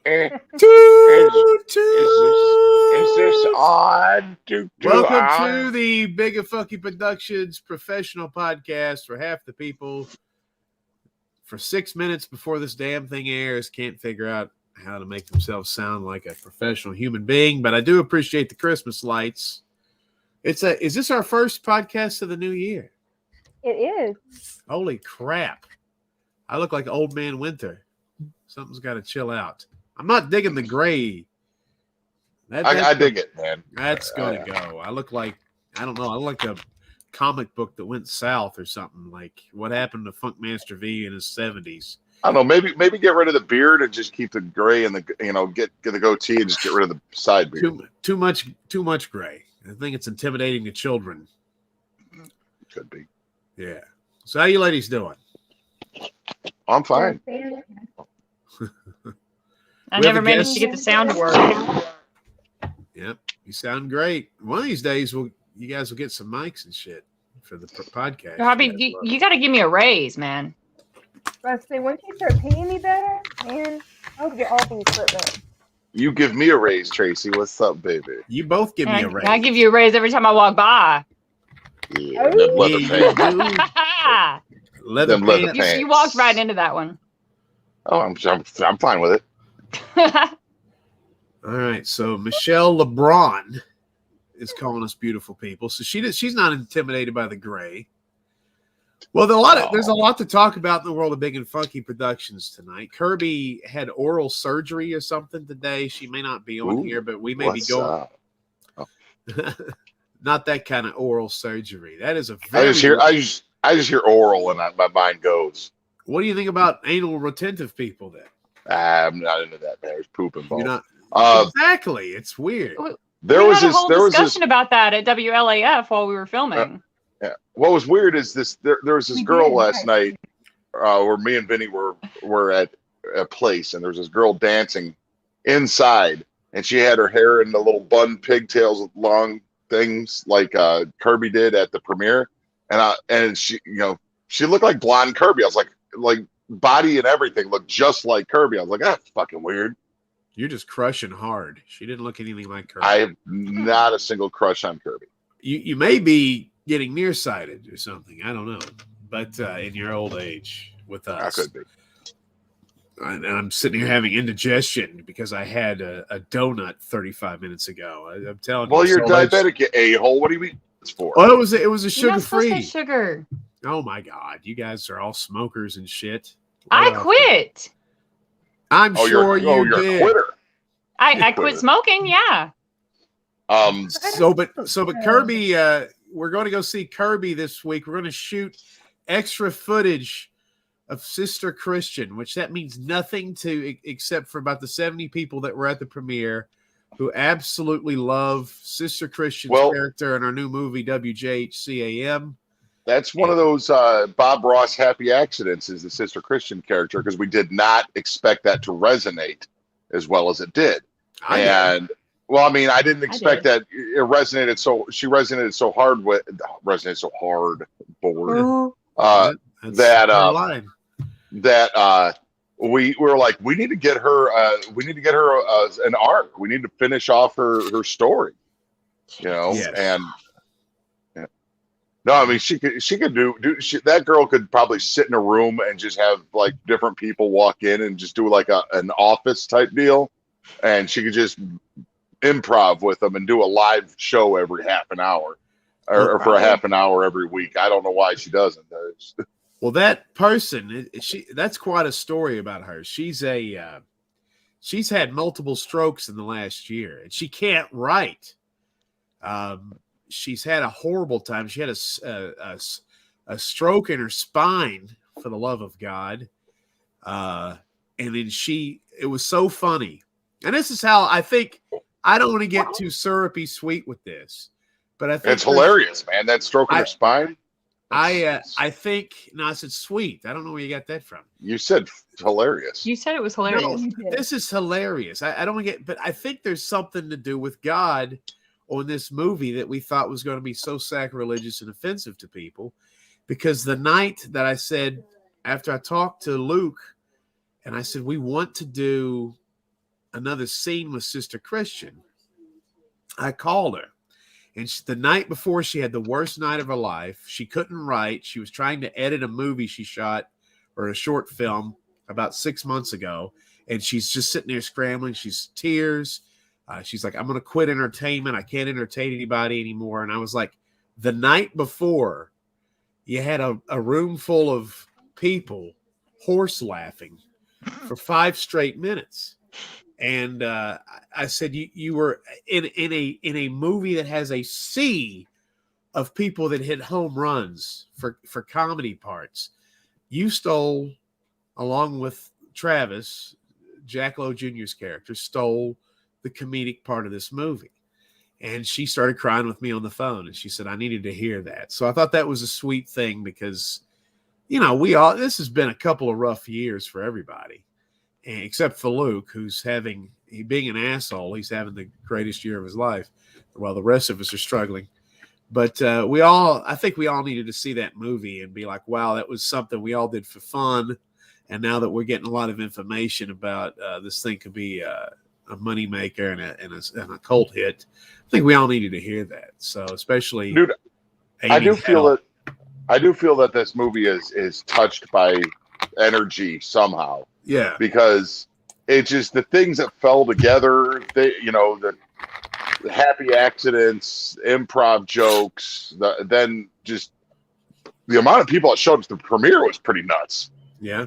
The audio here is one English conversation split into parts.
Toot, Is this toot. on? Welcome On? to the Big and Funky Productions professional podcast for half the people. For 6 minutes before this damn thing airs, can't figure out how to make themselves sound like a professional human being, but I do appreciate the Christmas lights. Is this our first podcast of the new year? It is. Holy crap. I look like Old Man Winter. Something's got to chill out. I'm not digging the gray. I dig it, man. That's going to go. I look like, I don't know, I look like a comic book that went south or something. Like what happened to Funkmaster V in his 70s. I don't know. Maybe get rid of the beard and just keep the gray and the get the goatee and just get rid of the side beard. Too much gray. I think it's intimidating to children. Could be. Yeah. So how you ladies doing? I'm fine. I never managed to get the sound to work. Yep, you sound great. One of these days, you guys will get some mics and shit for the podcast. Robbie, you got to give me a raise, man. Rusty, once you start paying me better, man, I'll get all the equipment. You give me a raise, Tracy. What's up, baby? You both give me a raise. I give you a raise every time I walk by. Yeah, them leather pants. Leather pants. You walked right into that one. Oh, I'm fine with it. All right, so Michelle LeBron is calling us beautiful people. So she's not intimidated by the gray. Well, there's a lot to talk about in the world of Big and Funky Productions tonight. Kirby had oral surgery or something today. She may not be on here, but we may be going. Not that kind of oral surgery. That is a very. I just hear oral and my mind goes. What do you think about anal retentive people then? I'm not into that, man. There's poop involved. You're not exactly. It's weird. There was a whole discussion about that at WLAF while we were filming. Yeah. What was weird is there was this girl last night where me and Vinny were at a place, and there was this girl dancing inside, and she had her hair in the little bun pigtails, long things like Kirby did at the premiere, and she she looked like blonde Kirby. I was like body and everything looked just like Kirby. I was like, that's fucking weird. You're just crushing hard. She didn't look anything like Kirby. I have not a single crush on Kirby. You may be getting nearsighted or something. I don't know. But in your old age with us. I could be. And I'm sitting here having indigestion because I had a donut 35 minutes ago. I'm telling you. Well, you're diabetic, you a-hole. What do you mean it's for? Oh, it was a sugar-free. Sugar. Oh, my God. You guys are all smokers and shit. I quit. I'm sure you did. You're a quitter. I quit smoking, yeah. But Kirby, we're going to go see Kirby this week. We're going to shoot extra footage of Sister Christian, which that means nothing to except for about the 70 people that were at the premiere who absolutely love Sister Christian's character in our new movie WJHCAM. That's one of those Bob Ross happy accidents is the Sister Christian character because we did not expect that to resonate as well as it did. I didn't expect that it resonated she resonated so hard we were like, we need to get her an arc. We need to finish off her story, Yes. And no, I mean she could that girl could probably sit in a room and just have like different people walk in and just do like an office type deal, and she could just improv with them and do a live show every half an hour or for a half an hour every week. I don't know why she doesn't. Well, that person, that's quite a story about her. She's had multiple strokes in the last year, and she can't write. She's had a horrible time. She had a stroke in her spine, for the love of God. And then it was so funny. And this is how I think, I don't want to get too syrupy sweet with this, but I think it's hilarious, man. That stroke in her spine. I think, no, I said sweet. I don't know where you got that from. You said hilarious. You said it was hilarious. No, this is hilarious. I don't get, but I think there's something to do with God on this movie that we thought was going to be so sacrilegious and offensive to people, because the night that I said, after I talked to Luke and I said, we want to do another scene with Sister Christian, I called her. And the night before, she had the worst night of her life. She couldn't write. She was trying to edit a movie she shot, or a short film, about 6 months ago. And she's just sitting there scrambling. She's tears. She's like, I'm going to quit entertainment. I can't entertain anybody anymore. And I was like, the night before, you had a room full of people horse laughing for 5 straight minutes. And I said, you were in a movie that has a sea of people that hit home runs for comedy parts. You stole, along with Travis, Jack Lowe Jr.'s character, stole the comedic part of this movie. And she started crying with me on the phone, and she said, I needed to hear that. So I thought that was a sweet thing because, this has been a couple of rough years for everybody, except for Luke, who's being an asshole. He's having the greatest year of his life while the rest of us are struggling. But I think we all needed to see that movie and be like, wow, that was something we all did for fun. And now that we're getting a lot of information about this thing could be a moneymaker and a cult hit, I think we all needed to hear that. So especially, dude, I do feel that this movie is touched by energy somehow. Yeah, because it's just the things that fell together. The happy accidents, improv jokes, then just the amount of people that showed up to the premiere was pretty nuts. Yeah,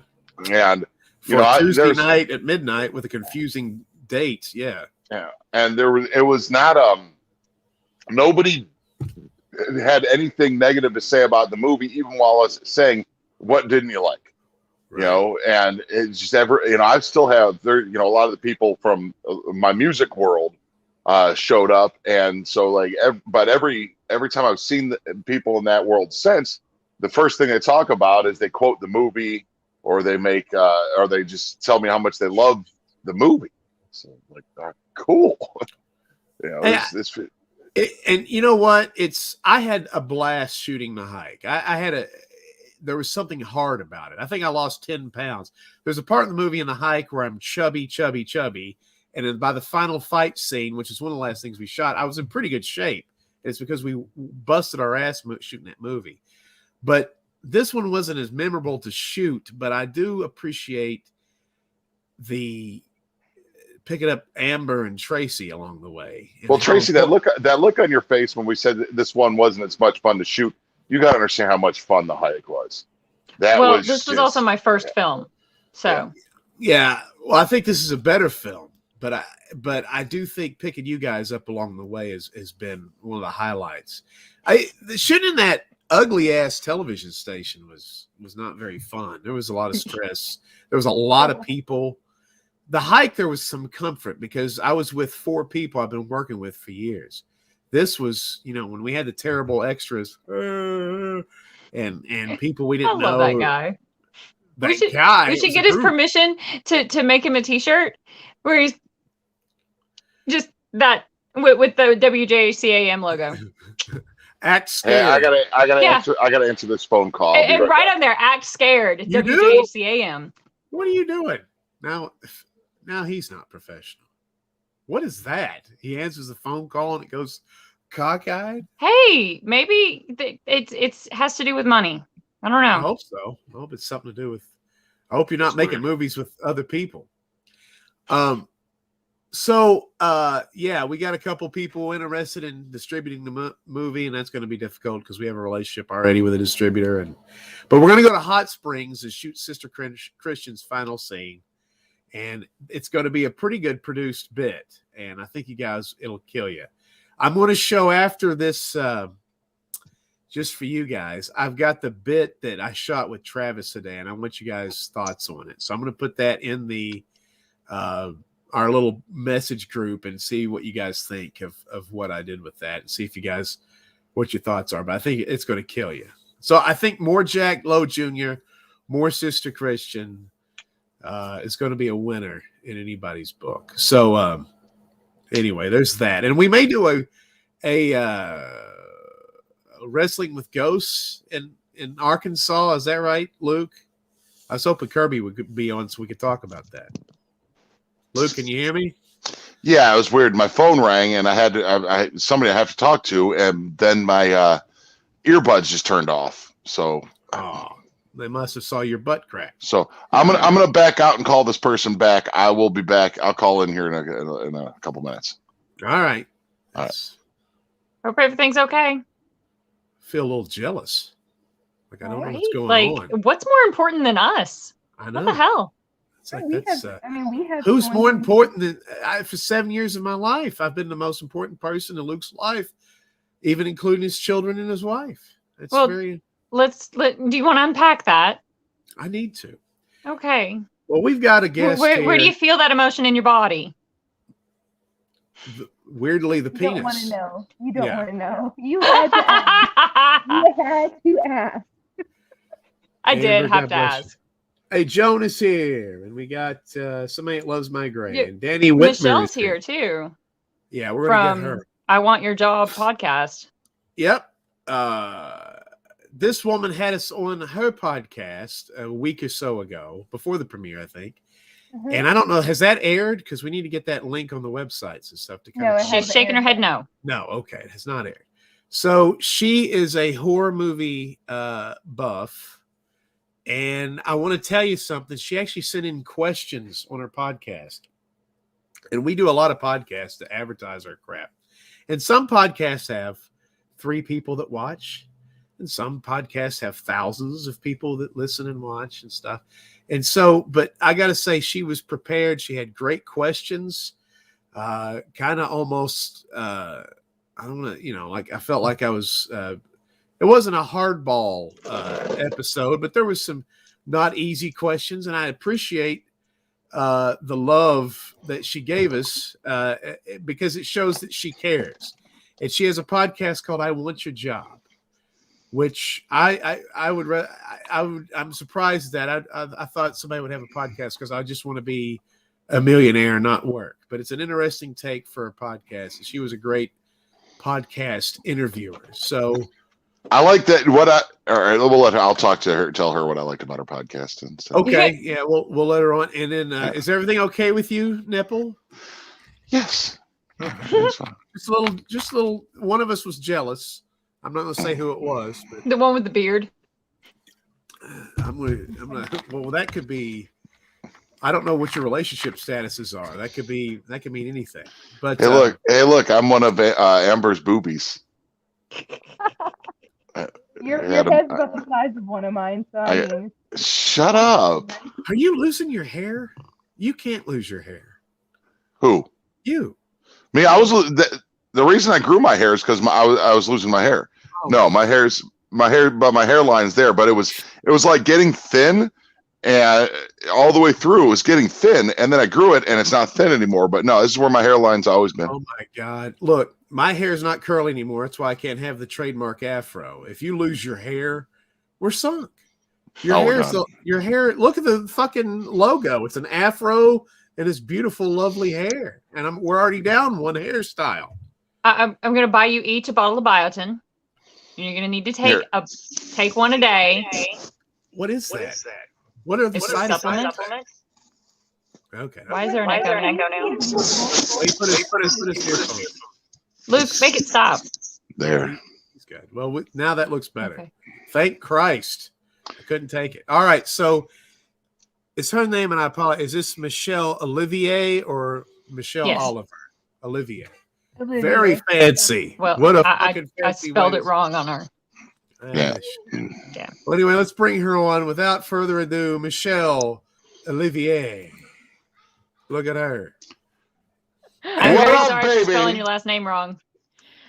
and Tuesday night at midnight with a confusing dates. Yeah, and it was not nobody had anything negative to say about the movie, even while I was saying, what didn't you like? Right. And it's just I still have there, a lot of the people from my music world showed up. And so but every time I've seen the people in that world since, the first thing they talk about is they quote the movie, or they make, or they just tell me how much they love the movie. So cool. And you know what? I had a blast shooting the hike. There was something hard about it. I think I lost 10 pounds. There's a part in the movie in the hike where I'm chubby. And then by the final fight scene, which is one of the last things we shot, I was in pretty good shape. It's because we busted our ass shooting that movie. But this one wasn't as memorable to shoot, but I do appreciate the picking up Amber and Tracy along the way. Well, Tracy, that look on your face when we said this one wasn't as much fun to shoot, you got to understand how much fun the hike was. This was also my first film. So yeah. Well, I think this is a better film, but I do think picking you guys up along the way has been one of the highlights. The shooting in that ugly ass television station was not very fun. There was a lot of stress. There was a lot of people. The hike, there was some comfort because I was with 4 people I've been working with for years. This was, when we had the terrible extras and people we didn't know. I love that guy. We should get his permission to make him a T-shirt where he's just that with the WJCAM logo. Act scared. Hey, I gotta answer this phone call. And right on there, act scared. WJCAM. What are you doing now? Now he's not professional. What is that? He answers the phone call and it goes cockeyed. Hey, maybe it has to do with money. I don't know. I hope so. I hope it's something to do with. I hope you're not making movies with other people. So we got a couple people interested in distributing the movie, and that's going to be difficult because we have a relationship already with a distributor. But we're going to go to Hot Springs and shoot Sister Christian's final scene. And it's going to be a pretty good produced bit. And I think you guys, it'll kill you. I'm going to show after this, just for you guys, I've got the bit that I shot with Travis today, and I want you guys' thoughts on it. So I'm going to put that in the our little message group and see what you guys think of what I did with that and see if you guys, what your thoughts are. But I think it's going to kill you. So I think more Jack Lowe Jr., more Sister Christian, is going to be a winner in anybody's book. So anyway, there's that. And we may do a wrestling with ghosts in Arkansas. Is that right, Luke? I was hoping Kirby would be on so we could talk about that. Luke, can you hear me? Yeah, it was weird. My phone rang, and I had somebody I have to talk to, and then my earbuds just turned off. So, they must have saw your butt crack. So I'm gonna back out and call this person back. I will be back. I'll call in here in a couple minutes. All right. All right. Hope everything's okay. Feel a little jealous. Like I don't know what's going on. Like, what's more important than us? I know. What the hell? It's like we have who's more important than for 7 years of my life? I've been the most important person in Luke's life, even including his children and his wife. It's very. Do you want to unpack that? I need to. Okay. Well, we've got a guest here. Where do you feel that emotion in your body? Weirdly, the penis. You don't want to know. You don't want to know. You had to ask. You had to ask. I did have to ask. Hey, Joan is here, and we got Somebody That Loves My Gray, and Danny Whitmer. Michelle's here too. Yeah, we're gonna get her. I Want Your Job podcast. Yep. This woman had us on her podcast a week or so ago, before the premiere, I think. Mm-hmm. And I don't know, has that aired? Because we need to get that link on the websites and stuff to kind of. She's shaking her head no. No, okay, it has not aired. So she is a horror movie buff. And I want to tell you something. She actually sent in questions on her podcast. And we do a lot of podcasts to advertise our crap. And some podcasts have 3 people that watch. And some podcasts have thousands of people that listen and watch and stuff. And so, but I got to say, she was prepared. She had great questions. Kind of almost, I don't know, like I felt like I was... it wasn't a hardball episode, but there was some not easy questions, and I appreciate the love that she gave us because it shows that she cares. And she has a podcast called "I Want Your Job," which I'm surprised that I thought somebody would have a podcast because I just want to be a millionaire and not work. But it's an interesting take for a podcast, and she was a great podcast interviewer. So. I like that. I'll talk to her, tell her what I liked about her podcast and stuff. Okay, yeah, we'll let her on. And then, is everything okay with you, Nipple? Yes. Okay. Just a little. One of us was jealous. I'm not going to say who it was, but the one with the beard. I'm not. Well, that could be. I don't know what your relationship statuses are. That could mean anything. But hey, look! I'm one of Amber's boobies. Your head's about the size of one of mine, so I mean. Shut up. Are you losing your hair? You can't lose your hair. Who? You. Me? The reason I grew my hair is because I was losing my hair. Oh. No, my hairline's there, but it was like getting thin, and all the way through it was getting thin, and then I grew it, and it's not thin anymore. But no, this is where my hairline's always been. Oh my God! Look. My hair is not curly anymore. That's why I can't have the trademark afro. If you lose your hair, we're sunk. Your hair. Look at the fucking logo. It's an afro and it's beautiful, lovely hair. And we're already down one hairstyle. I'm going to buy you each a bottle of biotin. And you're going to need to take one a day. What is that? What are the side effects? Okay. Why is there an echo now? Put his earphones. Luke, make it stop. There. He's good. Well, now that looks better. Okay. Thank Christ. I couldn't take it. All right. So it's her name, and I apologize. Is this Michelle Olivier or Michelle Oliver? Olivier. Very fancy. Well, what a fucking fancy I spelled it wrong on her. Yeah. Well, anyway, let's bring her on. Without further ado, Michelle Olivier. Look at her. I'm very sorry for spelling your last name wrong.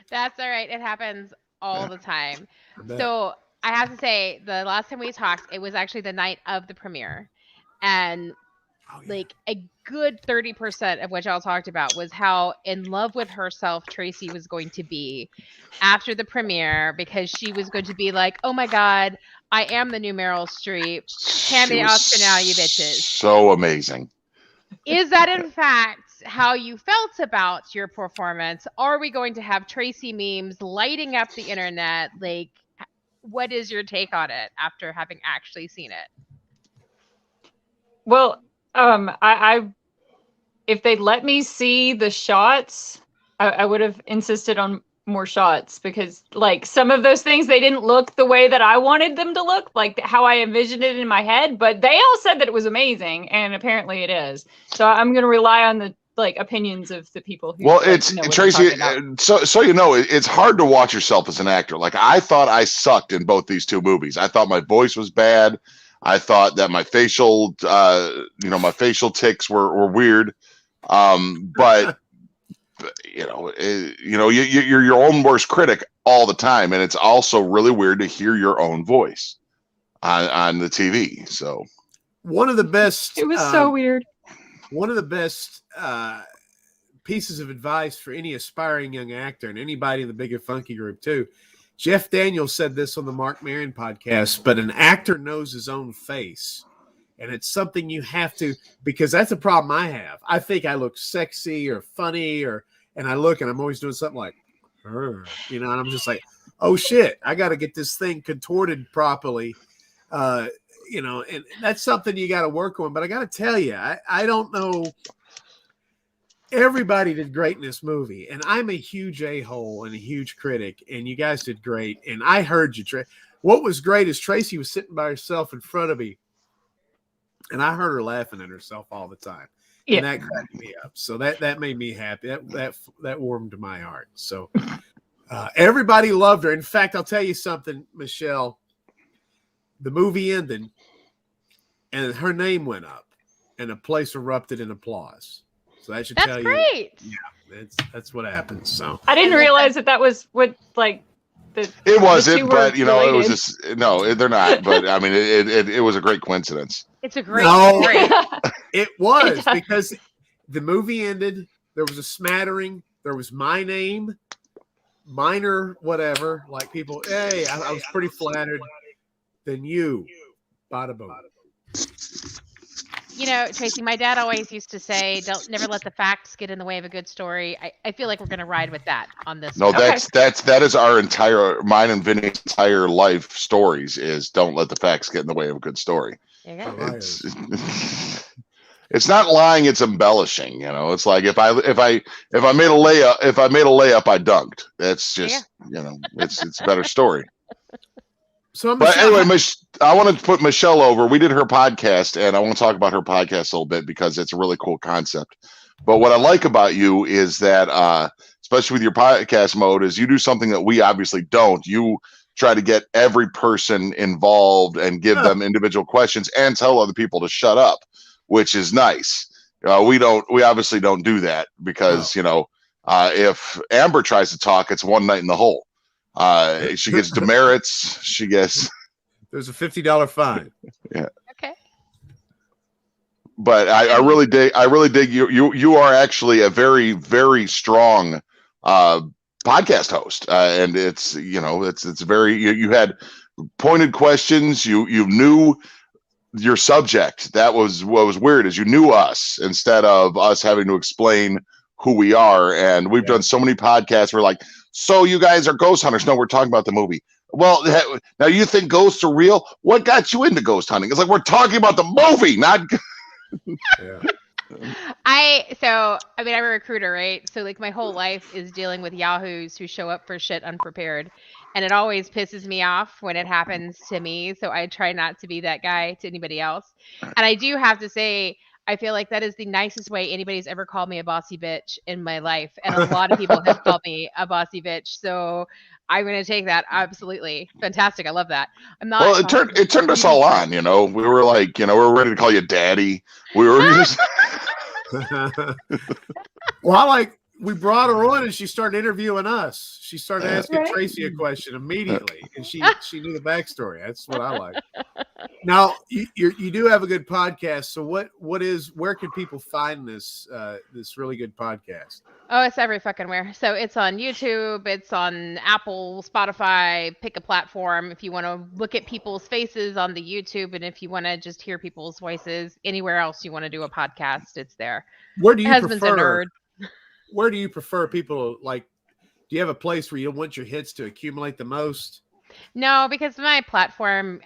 That's all right. It happens all the time. So I have to say, the last time we talked, it was actually the night of the premiere. And like a good 30% of what y'all talked about was how in love with herself Tracy was going to be after the premiere, because she was going to be like, oh my God, I am the new Meryl Streep. Hand me Oscar now, you bitches. So amazing. Is that in fact how you felt about your performance? Are we going to have Tracy memes lighting up the internet? Like, what is your take on it after having actually seen it? Well, I if they'd let me see the shots, I would have insisted on more shots, because like some of those things, they didn't look the way that I wanted them to look, like how I envisioned it in my head, but they all said that it was amazing, and apparently it is. So I'm going to rely on the opinions of the people who it's know what Tracy, so it's hard to watch yourself as an actor. Like, I thought I sucked in both these two movies. I thought my voice was bad. I thought that my facial my facial tics were weird. But you're your own worst critic all the time, and it's also really weird to hear your own voice on the TV. So one of the best, it was so weird. One of the best pieces of advice for any aspiring young actor, and anybody in the Big and Funky group too. Jeff Daniels said this on the Mark Maron podcast, but an actor knows his own face. And it's something you have to, because that's a problem I have. I think I look sexy or funny, and I look and I'm always doing something like, and I'm just like, oh shit, I got to get this thing contorted properly. And that's something you got to work on. But I got to tell you, I don't know. Everybody did great in this movie, and I'm a huge a-hole and a huge critic, and you guys did great. And I heard you. What was great is Tracy was sitting by herself in front of me, and I heard her laughing at herself all the time. Yeah. And that cracked me up. So that made me happy. That warmed my heart. So everybody loved her. In fact, I'll tell you something, Michelle. The movie ended, and her name went up, and the place erupted in applause. So that should tell you. That's great. Yeah, that's what happens. So I didn't realize that was what like. It wasn't, but it was just no. They're not. But I mean, it was a great coincidence. It's a great story. It was because the movie ended. There was a smattering. There was my name, minor, whatever. Like people, hey, I was pretty flattered. Then you, bada boom. Tracy, my dad always used to say, never let the facts get in the way of a good story. I feel like we're going to ride with that on this. No, that is mine and Vinny's entire life stories is don't let the facts get in the way of a good story. It's not lying, it's embellishing. It's like if I made a layup, I dunked. That's just, it's a better story. So, but anyway, I want to put Michelle over. We did her podcast, and I want to talk about her podcast a little bit because it's a really cool concept. But what I like about you is that, especially with your podcast mode, is you do something that we obviously don't. You try to get every person involved and give them individual questions and tell other people to shut up, which is nice. We obviously don't do that because, if Amber tries to talk, it's one night in the hole. She gets demerits. She gets. There's a $50 fine. Yeah. Okay. But I really dig you. You are actually a very, very strong podcast host, and it's very. You had pointed questions. You knew your subject. That was what was weird is you knew us instead of us having to explain who we are. And we've done so many podcasts. We're like, so you guys are ghost hunters? No, we're talking about the movie. Well, now you think ghosts are real? What got you into ghost hunting? It's like we're talking about the movie, not. I'm a recruiter, right? So like my whole life is dealing with yahoos who show up for shit unprepared, and it always pisses me off when it happens to me. So I try not to be that guy to anybody else. And I do have to say, I feel like that is the nicest way anybody's ever called me a bossy bitch in my life. And a lot of people have called me a bossy bitch. So I'm going to take that. Absolutely. Fantastic. I love that. I'm not. Well, it turned us all on, We were like, we were ready to call you daddy. We were just. Well, we brought her on and she started interviewing us. She started asking Tracy a question immediately, and she knew the backstory. That's what I like. Now you do have a good podcast. So where can people find this really good podcast? Oh, it's every fucking where. So it's on YouTube, it's on Apple, Spotify. Pick a platform if you want to look at people's faces on the YouTube, and if you want to just hear people's voices anywhere else you want to do a podcast, it's there. Where do you prefer? Where do you prefer people do you have a place where you want your hits to accumulate the most? No, because my platform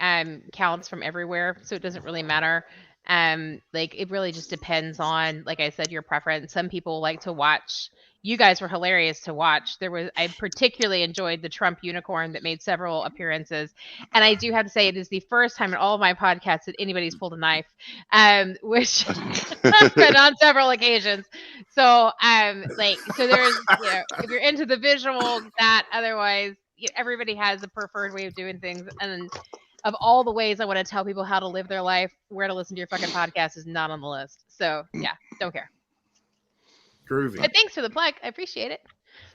counts from everywhere, so it doesn't really matter. Like it really just depends on, like I said, your preference. Some people like to watch. You guys were hilarious to watch. I particularly enjoyed the Trump unicorn that made several appearances. And I do have to say, it is the first time in all of my podcasts that anybody's pulled a knife, which I've been on several occasions. So, so there's, if you're into the visual, that, otherwise, everybody has a preferred way of doing things. And of all the ways I want to tell people how to live their life, where to listen to your fucking podcast is not on the list. So yeah, don't care. Groovy. But thanks for the plug. I appreciate it.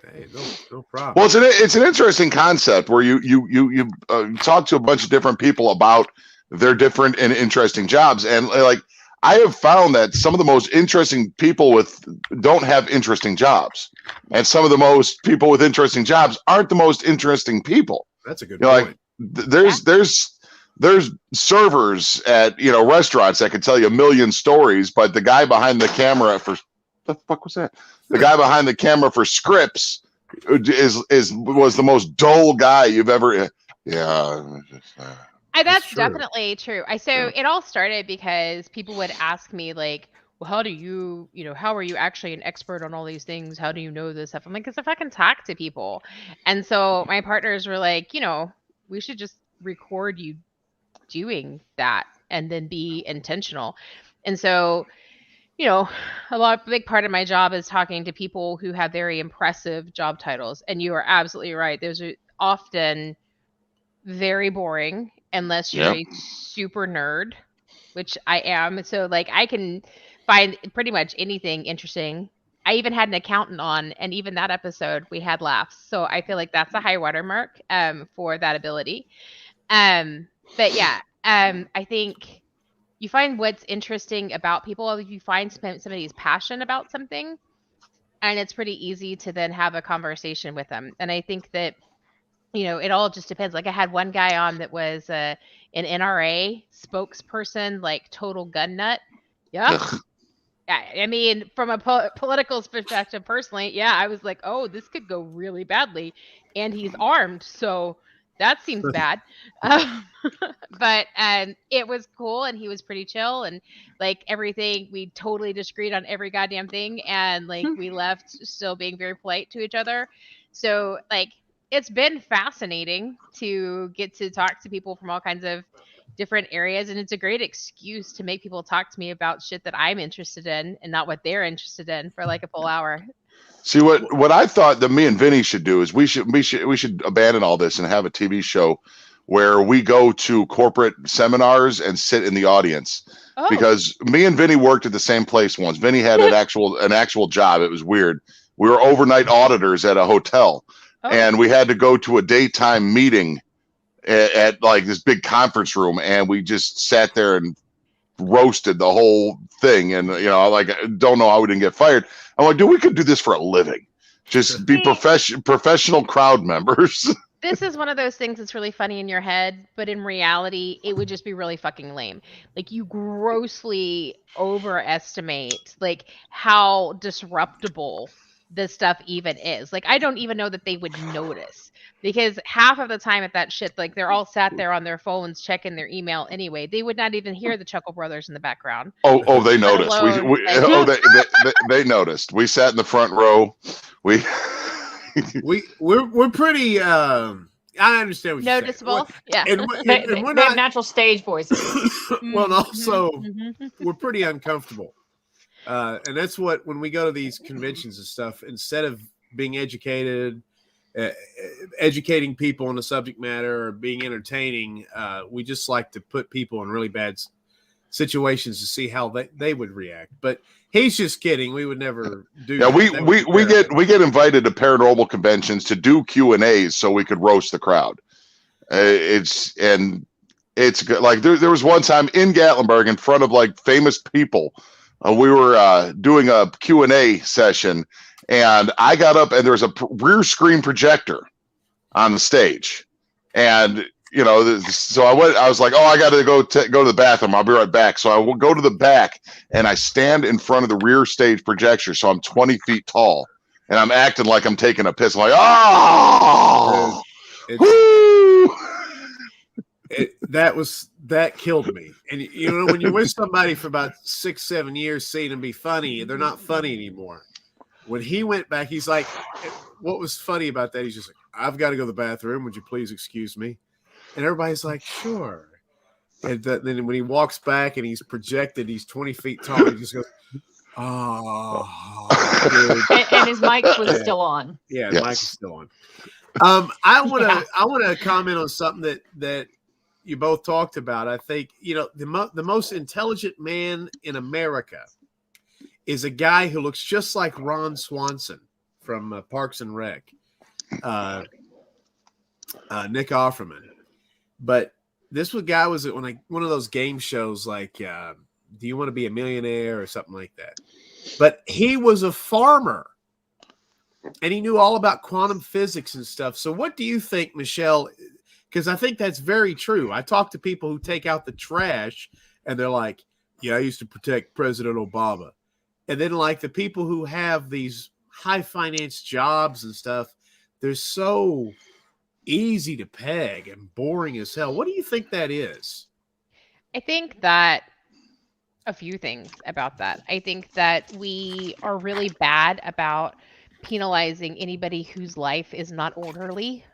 Hey, no problem. Well, it's an interesting concept where you talk to a bunch of different people about their different and interesting jobs, and like I have found that some of the most interesting people don't have interesting jobs, and some of the most people with interesting jobs aren't the most interesting people. That's a good point. Like there's servers at restaurants that can tell you a million stories, but the guy behind the camera for the fuck was that? The guy behind the camera for scripts was the most dull guy you've ever. Yeah. That's definitely true. It all started because people would ask me like, well, how do you, how are you actually an expert on all these things? How do you know this stuff? I'm like, because if I can talk to people. And so my partners were like, we should just record you doing that and then be intentional. And so, big part of my job is talking to people who have very impressive job titles. And you are absolutely right. Those are often very boring unless you're a super nerd, which I am. So like I can find pretty much anything interesting. I even had an accountant on, and even that episode we had laughs. So I feel like that's a high watermark for that ability. But yeah, I think you find what's interesting about people. If you find somebody's passionate about something, and it's pretty easy to then have a conversation with them. And I think that, it all just depends. Like I had one guy on that was an NRA spokesperson, like total gun nut. Yeah. Yeah, I mean, from a political perspective, personally, yeah, I was like, oh, this could go really badly. And he's armed, so that seems bad. But it was cool, and he was pretty chill, and like everything, we totally disagreed on every goddamn thing, and like we left still being very polite to each other. So like it's been fascinating to get to talk to people from all kinds of different areas, and it's a great excuse to make people talk to me about shit that I'm interested in and not what they're interested in for like a full hour. See, what I thought that me and Vinny should do is we should abandon all this and have a TV show where we go to corporate seminars and sit in the audience. Oh. Because me and Vinny worked at the same place once. Vinny had an actual job. It was weird. We were overnight auditors at a hotel, and we had to go to a daytime meeting at like this big conference room, and we just sat there and roasted the whole thing. And like, I don't know how we didn't get fired. I'm like, dude, we could do this for a living. Just be professional crowd members. This is one of those things that's really funny in your head, but in reality, it would just be really fucking lame. Like you grossly overestimate like how disruptible this stuff even is. Like I don't even know that they would notice, because half of the time at that shit, like they're all sat there on their phones checking their email anyway. They would not even hear the Chuckle Brothers in the background. Oh, they noticed. They noticed. We sat in the front row. We're pretty. I understand what you're noticeable. Yeah, and we're not natural stage voices. Well, and also we're pretty uncomfortable. And that's when we go to these conventions and stuff, instead of being educating people on the subject matter or being entertaining, we just like to put people in really bad situations to see how they would react. But he's just kidding. We would never do. Yeah, that. we get invited to paranormal conventions to do Q&As so we could roast the crowd. It's good. Like there was one time in Gatlinburg in front of like famous people. We were doing a Q&A session, and I got up, and there was a rear screen projector on the stage, and so I was like, oh, I got to go to the bathroom. I'll be right back. So I will go to the back, and I stand in front of the rear stage projector, so I'm 20 feet tall, and I'm acting like I'm taking a piss. I'm like, oh, That killed me. And you know, when you're with somebody for about 6-7 years, seeing them be funny, they're not funny anymore. When he went back, he's like, what was funny about that? He's just like, I've got to go to the bathroom. Would you please excuse me? And everybody's like, sure. And then when he walks back and he's projected, he's 20 feet tall. He just goes, oh, and his mic was still on. Yeah, yes. mic is still on. I want to comment on something that you both talked about. I think, you know, the most intelligent man in America is a guy who looks just like Ron Swanson from Parks and Rec, Nick Offerman. But this guy was at one of those game shows like, Do You Want to Be a Millionaire or something like that. But he was a farmer, and he knew all about quantum physics and stuff. So what do you think, Michelle? Because I think that's very true. I talk to people who take out the trash, and they're like, yeah, I used to protect President Obama. And then like the people who have these high finance jobs and stuff, they're so easy to peg and boring as hell. What do you think that is? I think that a few things about that. I think that we are really bad about penalizing anybody whose life is not orderly.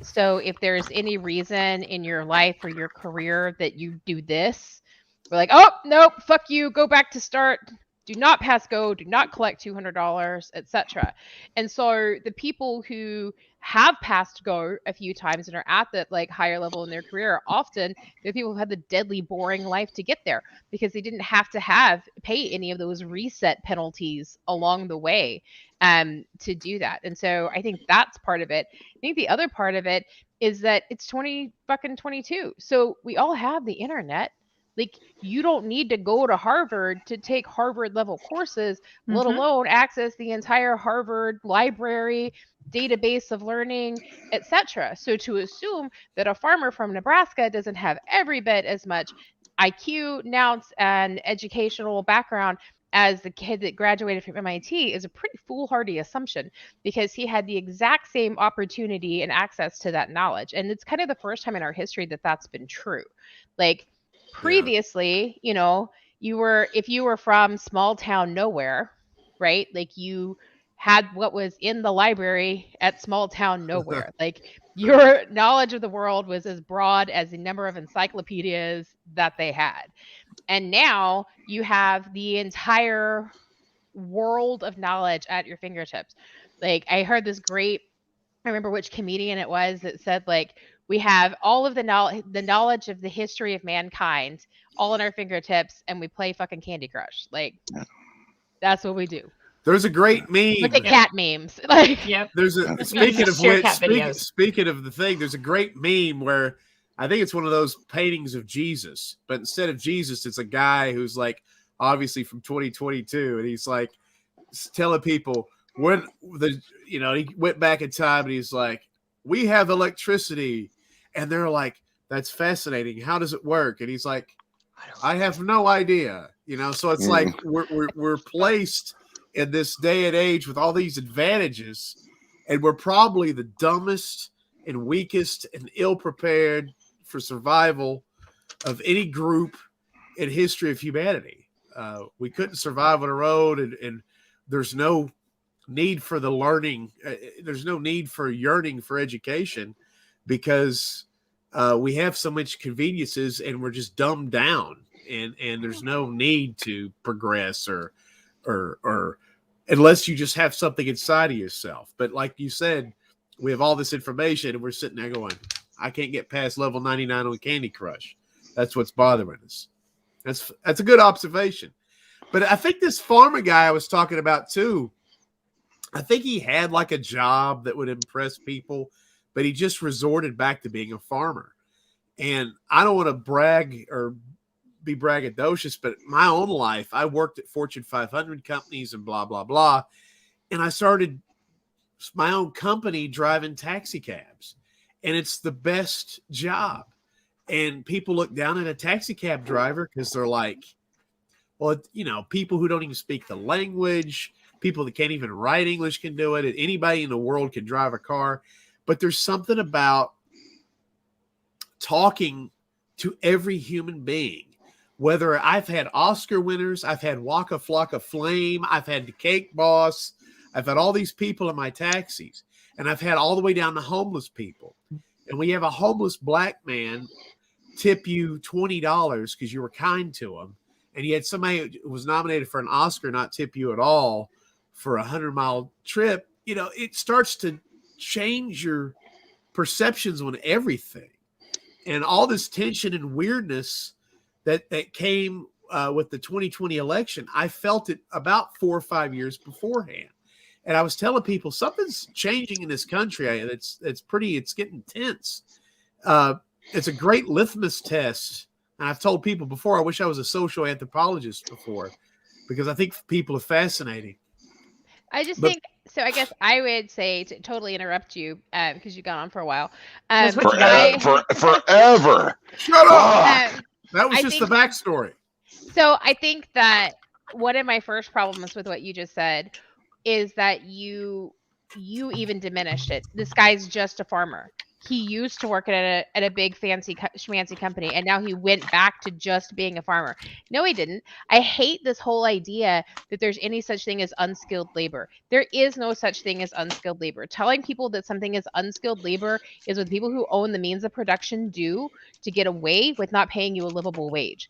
So if there's any reason in your life or your career that you do this, we're like, oh, nope, fuck you, go back to start. Do not pass go, do not collect $200, etc. And so the people who have passed go a few times and are at that like higher level in their career are often the people who had the deadly boring life to get there because they didn't have to pay any of those reset penalties along the way to do that. And so I think that's part of it. I think the other part of it is that it's 2022. So we all have the internet. Like, you don't need to go to Harvard to take Harvard level courses, let alone access the entire Harvard library, database of learning, etc. So to assume that a farmer from Nebraska doesn't have every bit as much IQ, nous, and educational background as the kid that graduated from MIT is a pretty foolhardy assumption because he had the exact same opportunity and access to that knowledge. And it's kind of the first time in our history that that's been true. Like, previously, you know, if you were from small town nowhere, right? Like, you had what was in the library at small town nowhere. Like, your knowledge of the world was as broad as the number of encyclopedias that they had. And now you have the entire world of knowledge at your fingertips. Like, I heard this great, I remember which comedian it was that said, like, we have all of the knowledge of the history of mankind all in our fingertips, and we play fucking Candy Crush. Like, that's what we do. There's a great meme. Look at cat memes. Like, yep. There's a speaking of which, speaking of the thing, there's a great meme where I think it's one of those paintings of Jesus, but instead of Jesus, it's a guy who's like obviously from 2022, and he's like telling people when he went back in time, and he's like, we have electricity. And they're like, that's fascinating. How does it work? And he's like, I have no idea. You know, so it's like we're placed in this day and age with all these advantages, and we're probably the dumbest and weakest and ill-prepared for survival of any group in history of humanity. We couldn't survive on our own, and there's no need for the learning. There's no need for yearning for education because we have so much conveniences and we're just dumbed down, and there's no need to progress or unless you just have something inside of yourself. But like you said, we have all this information and we're sitting there going, I can't get past level 99 on Candy Crush. That's what's bothering us. That's a good observation. But I think this farmer guy I was talking about too, I think he had like a job that would impress people, but he just resorted back to being a farmer. And I don't want to brag or be braggadocious, but my own life, I worked at Fortune 500 companies and blah, blah, blah. And I started my own company driving taxi cabs. And it's the best job. And people look down at a taxi cab driver because they're like, well, you know, people who don't even speak the language, people that can't even write English can do it. And anybody in the world can drive a car. But there's something about talking to every human being. Whether I've had Oscar winners, I've had Waka Flocka Flame, I've had the Cake Boss, I've had all these people in my taxis, and I've had all the way down to homeless people. And we have a homeless black man tip you $20 because you were kind to him, and you had somebody who was nominated for an Oscar not tip you at all for a 100-mile trip. You know, it starts to change your perceptions on everything, and all this tension and weirdness that came with the 2020 election. I felt it about 4 or 5 years beforehand, and I was telling people something's changing in this country. It's getting tense. It's a great litmus test, and I've told people before, I wish I was a social anthropologist before, because I think people are fascinating. I guess I would say, to totally interrupt you, because you've gone on for a while. Forever. Shut up. That was just the backstory. So I think that one of my first problems with what you just said is that you even diminished it. This guy's just a farmer. He used to work at a big fancy schmancy company, and now he went back to just being a farmer. No, he didn't. I hate this whole idea that there's any such thing as unskilled labor. There is no such thing as unskilled labor. Telling people that something is unskilled labor is what people who own the means of production do to get away with not paying you a livable wage.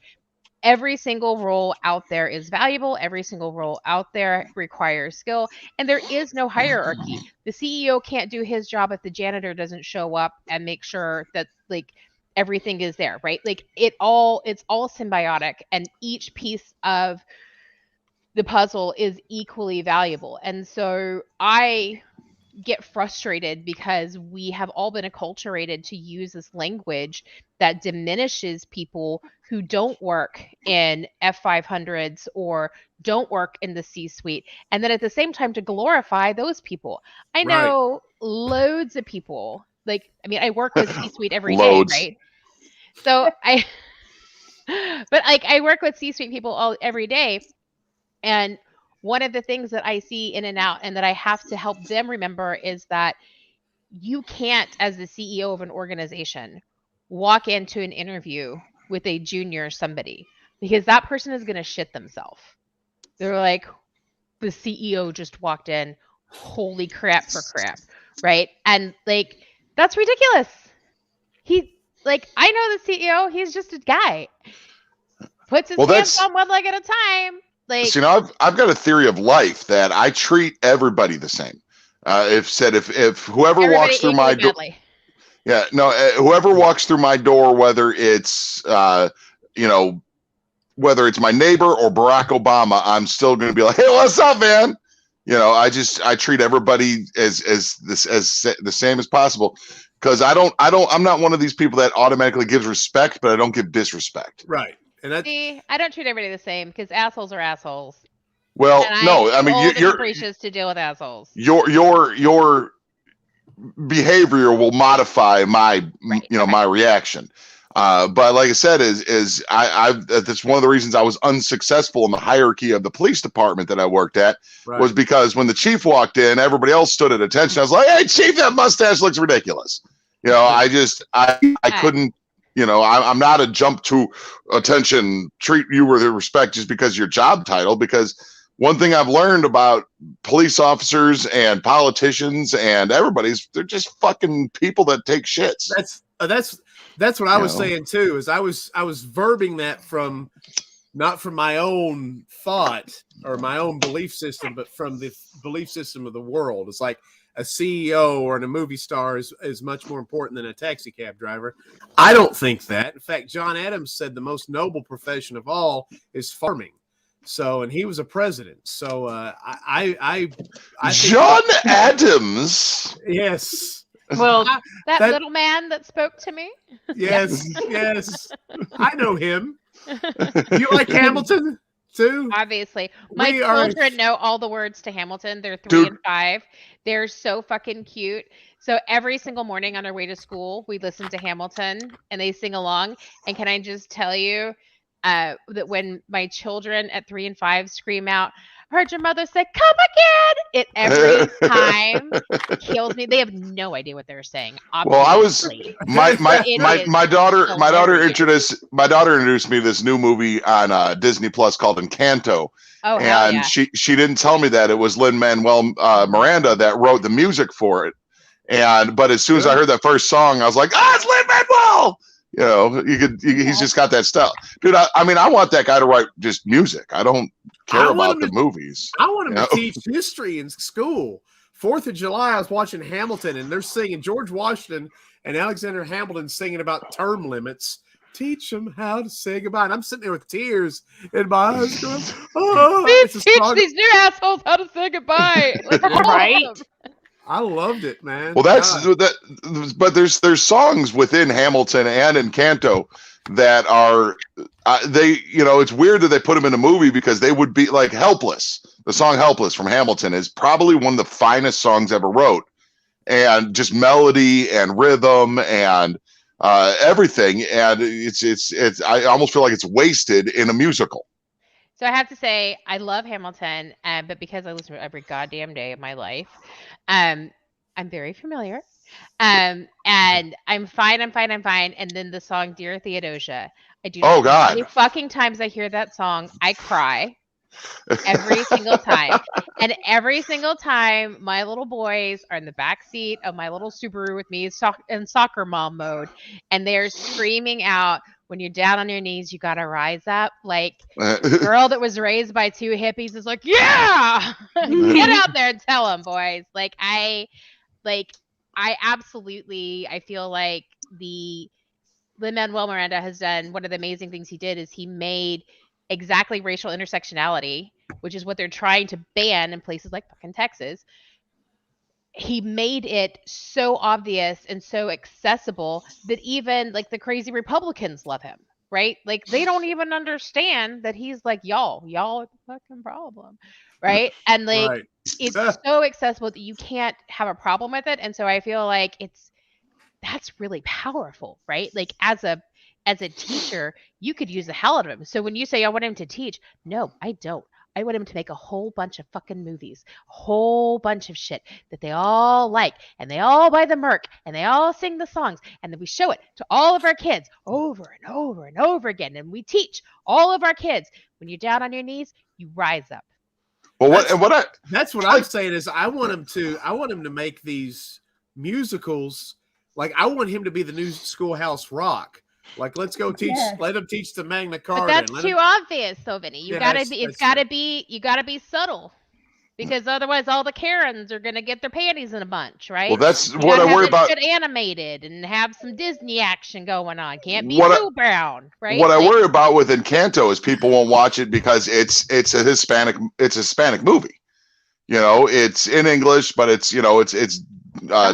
Every single role out there is valuable. Every single role out there requires skill, and there is no hierarchy. The CEO can't do his job if the janitor doesn't show up and make sure that like everything is there, right? Like it's all symbiotic, and each piece of the puzzle is equally valuable. And so I get frustrated because we have all been acculturated to use this language that diminishes people who don't work in F500s or don't work in the C-suite, and then at the same time to glorify those people. I know loads of people, I work with C-suite every day, right? So I work with C-suite people every day, and one of the things that I see in and out and that I have to help them remember is that you can't, as the CEO of an organization, walk into an interview with a junior somebody, because that person is going to shit themselves. They're like, the CEO just walked in. Holy crap for crap. Right. And that's ridiculous. I know the CEO, he's just a guy. Puts his hands on one leg at a time. I've got a theory of life that I treat everybody the same. If whoever walks through my door, whoever walks through my door, whether it's whether it's my neighbor or Barack Obama, I'm still going to be like, hey, what's up, man? I treat everybody as the same as possible, because I'm not one of these people that automatically gives respect, but I don't give disrespect. Right. And I don't treat everybody the same, because assholes are assholes. Well, no, I mean, you're capricious to deal with assholes. Your behavior will modify my my reaction. But like I said, that's one of the reasons I was unsuccessful in the hierarchy of the police department that I worked at, was because when the chief walked in, everybody else stood at attention. I was like, hey, chief, that mustache looks ridiculous. I couldn't. I'm not a jump to attention, treat you with respect just because of your job title. Because one thing I've learned about police officers and politicians and they're just fucking people that take shits. That's what I was saying too. Is I was verbing that not from my own thought or my own belief system, but from the belief system of the world. It's like a CEO or a movie star is much more important than a taxi cab driver. I don't think that. In fact, John Adams said the most noble profession of all is farming. So, and he was a president. So, I John Adams. Yes. Well, that little man that spoke to me. Yes. I know him. You like Hamilton too? Obviously. My children know all the words to Hamilton. They're 3 and 5. They're so fucking cute. So every single morning on our way to school, we listen to Hamilton and they sing along. And can I just tell you that when my children at 3 and 5 scream out, heard your mother say, come again. It every time kills me. They have no idea what they're saying. Well, I was obviously. my daughter hilarious. introduced me to this new movie on Disney Plus called Encanto. Oh, hell And yeah. she didn't tell me that it was Lin-Manuel Miranda that wrote the music for it. But as soon as I heard that first song, I was like, it's Lin-Manuel. You know, he's just got that style, dude. I mean, I want that guy to write just music. I don't care about the movies. I want him to teach history in school. 4th of July, I was watching Hamilton, and they're singing George Washington and Alexander Hamilton singing about term limits. Teach them how to say goodbye. And I'm sitting there with tears in my eyes going, teach these new assholes how to say goodbye. Like, right? I loved it, man. Well, but there's songs within Hamilton and Encanto that are it's weird that they put them in a movie because they would be like Helpless. The song Helpless from Hamilton is probably one of the finest songs ever wrote, and just melody and rhythm and everything. And it's I almost feel like it's wasted in a musical. So I have to say, I love Hamilton, but because I listen to it every goddamn day of my life, I'm very familiar. And I'm fine. And then the song Dear Theodosia. I do. Oh, God. How many fucking times I hear that song, I cry every single time. And every single time my little boys are in the back seat of my little Subaru with me in soccer mom mode, and they're screaming out, when you're down on your knees, you got to rise up. Like, the girl that was raised by 2 hippies is like, yeah, get out there and tell them, boys. I feel like the Lin-Manuel Miranda has done one of the amazing things he did is he made exactly racial intersectionality, which is what they're trying to ban in places like fucking Texas. He made it so obvious and so accessible that even like the crazy Republicans love him, right? Like they don't even understand that he's like, y'all are the fucking problem, right? And like it's so accessible that you can't have a problem with it. And so I feel like that's really powerful, right? Like as a teacher, you could use the hell out of him. So when you say I want him to teach, no, I don't. I want him to make a whole bunch of fucking movies, a whole bunch of shit that they all like, and they all buy the Merc, and they all sing the songs, and then we show it to all of our kids over and over and over again, and we teach all of our kids, when you're down on your knees, you rise up. Well, that's what I'm saying is I want him to make these musicals. Like I want him to be the new Schoolhouse Rock. Like, let's go teach. Yeah. Let them teach the Magna Carta. But that's too obvious, though, Vinny. You gotta be subtle, because otherwise, all the Karens are gonna get their panties in a bunch, right? Well, that's what I worry about. Animated and have some Disney action going on. Can't be too brown, right? What I worry about with Encanto is people won't watch it because it's a Hispanic movie. You know, it's in English, but it's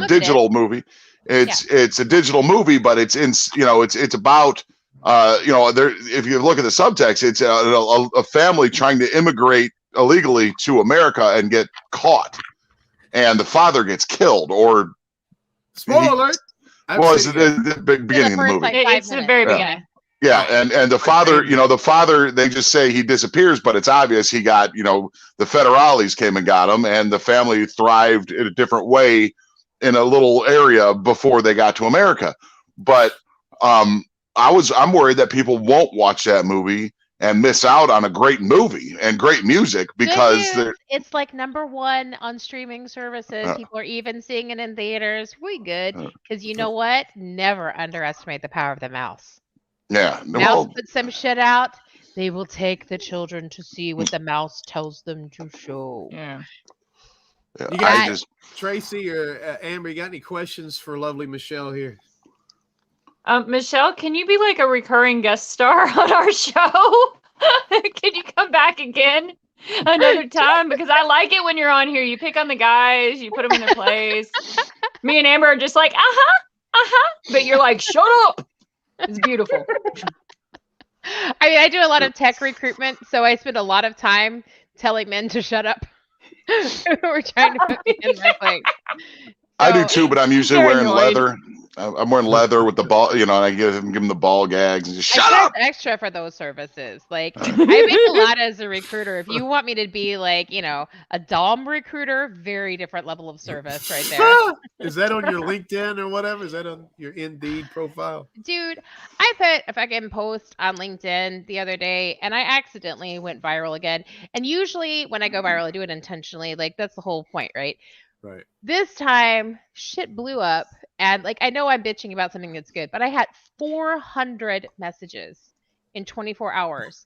digital movie. It's a digital movie, but it's about if you look at the subtext, it's a family trying to immigrate illegally to America and get caught, and the father gets killed or spoiler alert. Well, it's the beginning of the movie. It's the very beginning. Yeah, and the father, they just say he disappears, but it's obvious he got, the federales came and got him, and the family thrived in a different way in a little area before they got to America. But I'm worried that people won't watch that movie and miss out on a great movie and great music because it's like #1 on streaming services. People are even seeing it in theaters. We good, because you know what? Never underestimate the power of the mouse. Yeah. Mouse put some shit out. They will take the children to see what the mouse tells them to show. Yeah. You got Tracy or Amber, you got any questions for lovely Michelle here? Michelle, can you be like a recurring guest star on our show? Can you come back again another time? Because I like it when you're on here. You pick on the guys, you put them in their place. Me and Amber are just like, but you're like, shut up. It's beautiful. I mean, I do a lot of tech recruitment, so I spend a lot of time telling men to shut up. We're trying to put me in my place. I do too, but I'm usually wearing leather. I'm wearing leather with the ball, and I give him the ball gags and just shut I charge up. extra for those services. Like I make a lot as a recruiter. If you want me to be like, a Dom recruiter, very different level of service right there. Is that on your LinkedIn or whatever? Is that on your Indeed profile? Dude, I put a fucking post on LinkedIn the other day and I accidentally went viral again. And usually when I go viral, I do it intentionally. Like that's the whole point, right? Right. This time, shit blew up. And like, I know I'm bitching about something that's good, but I had 400 messages in 24 hours.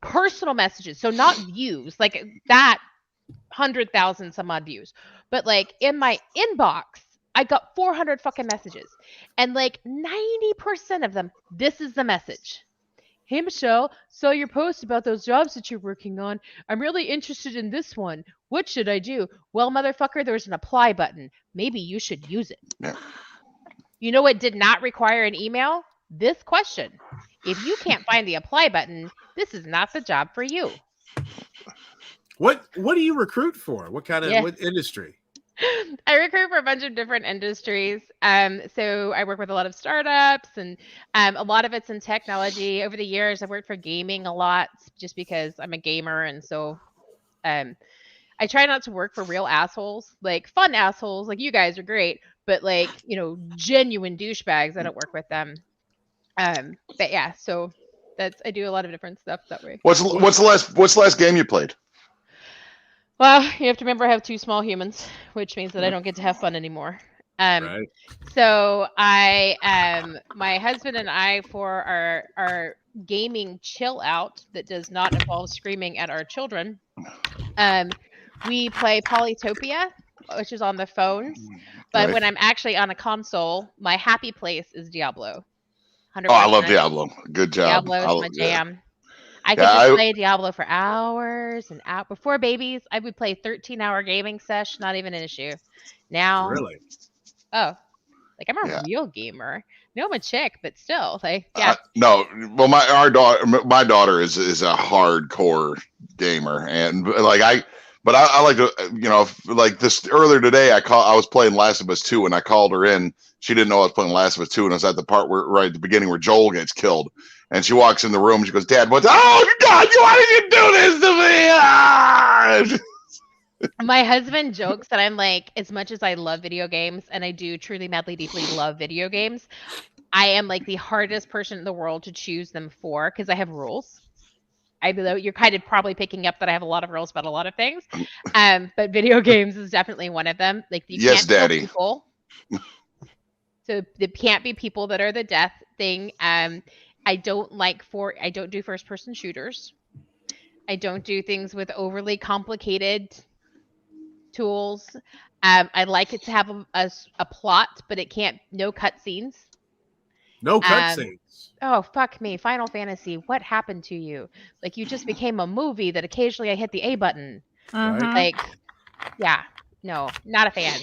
Personal messages. So not views, like that 100,000 some odd views. But like in my inbox, I got 400 fucking messages. And like 90% of them, this is the message. Hey, Michelle, saw your post about those jobs that you're working on. I'm really interested in this one. What should I do? Well, motherfucker, there's an apply button. Maybe you should use it. Yeah. You know what did not require an email? This question. If you can't find the apply button, this is not the job for you. What do you recruit for? What kind of what industry? I recruit for a bunch of different industries. So I work with a lot of startups and a lot of it's in technology. Over the years, I've worked for gaming a lot just because I'm a gamer. And so I try not to work for real assholes, like fun assholes, like you guys are great, but like, genuine douchebags, I don't work with them. But yeah, so I do a lot of different stuff that way. What's the last game you played? Well, you have to remember I have 2 small humans, which means that I don't get to have fun anymore. Right. So my husband and I, for our gaming chill out that does not involve screaming at our children, we play Polytopia, which is on the phones. But Right. when I'm actually on a console, my happy place is Diablo. 100%. Oh, I love Diablo. Good job. Diablo is my jam. Yeah. I could just play Diablo for hours and out. Before babies, I would play 13-hour gaming sesh, not even an issue. Now, Really? oh, like I'm a real gamer. No, I'm a chick, but still, like, yeah. No, well, my daughter is a hardcore gamer, and like I like to, like this earlier today. I was playing Last of Us 2, and I called her in. She didn't know I was playing Last of Us 2, and I was at the part where right at the beginning where Joel gets killed. And she walks in the room. She goes, "Dad, what's? Oh God, why did you do this to me?" Ah! My husband jokes that I'm like, as much as I love video games, and I do truly, madly, deeply love video games, I am like the hardest person in the world to choose them for because I have rules. You're kind of probably picking up that I have a lot of rules about a lot of things, but video games is definitely one of them. Like, you yes, can't kill Daddy. people. So there can't be people that are the death thing. I don't do first person shooters. I don't do things with overly complicated tools. I like it to have a plot, but it can't, no cutscenes. No cutscenes. Oh, fuck me. Final Fantasy, what happened to you? Like, you just became a movie that occasionally I hit the A button. Right. Like, yeah, no, not a fan.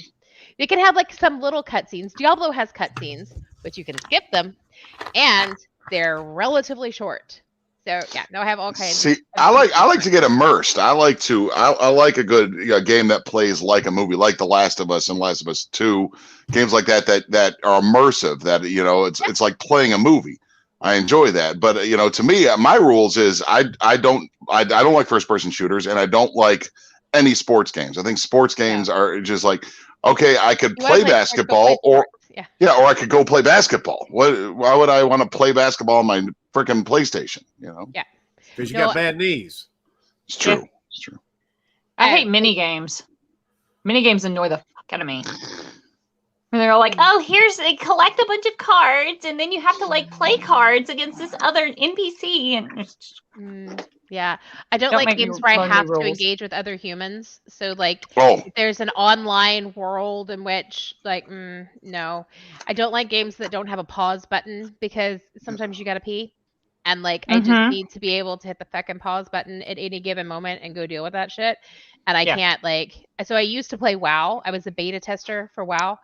You can have like some little cutscenes. Diablo has cutscenes, but you can skip them, and they're relatively short. So yeah, no, I have all kinds. See, I like to get immersed. I like a good game that plays like a movie, like The Last of Us and Last of Us 2, games like that are immersive. That it's like playing a movie. I enjoy that, but to me, my rules is I don't like first person shooters, and I don't like any sports games. I think sports games are just like, okay, I could play basketball or I could go play basketball. Why would I want to play basketball on my freaking PlayStation? Yeah, because you got bad knees. It's true. Yeah. It's true. I hate mini games. Mini games annoy the fuck out of me. And they're like, oh, collect a bunch of cards, and then you have to like play cards against this other NPC. And yeah, I don't like games where I have to engage with other humans. So like, there's an online world in which like, no, I don't like games that don't have a pause button because sometimes you gotta pee, and like I just need to be able to hit the fucking pause button at any given moment and go deal with that shit. And I can't so I used to play WoW. I was a beta tester for WoW.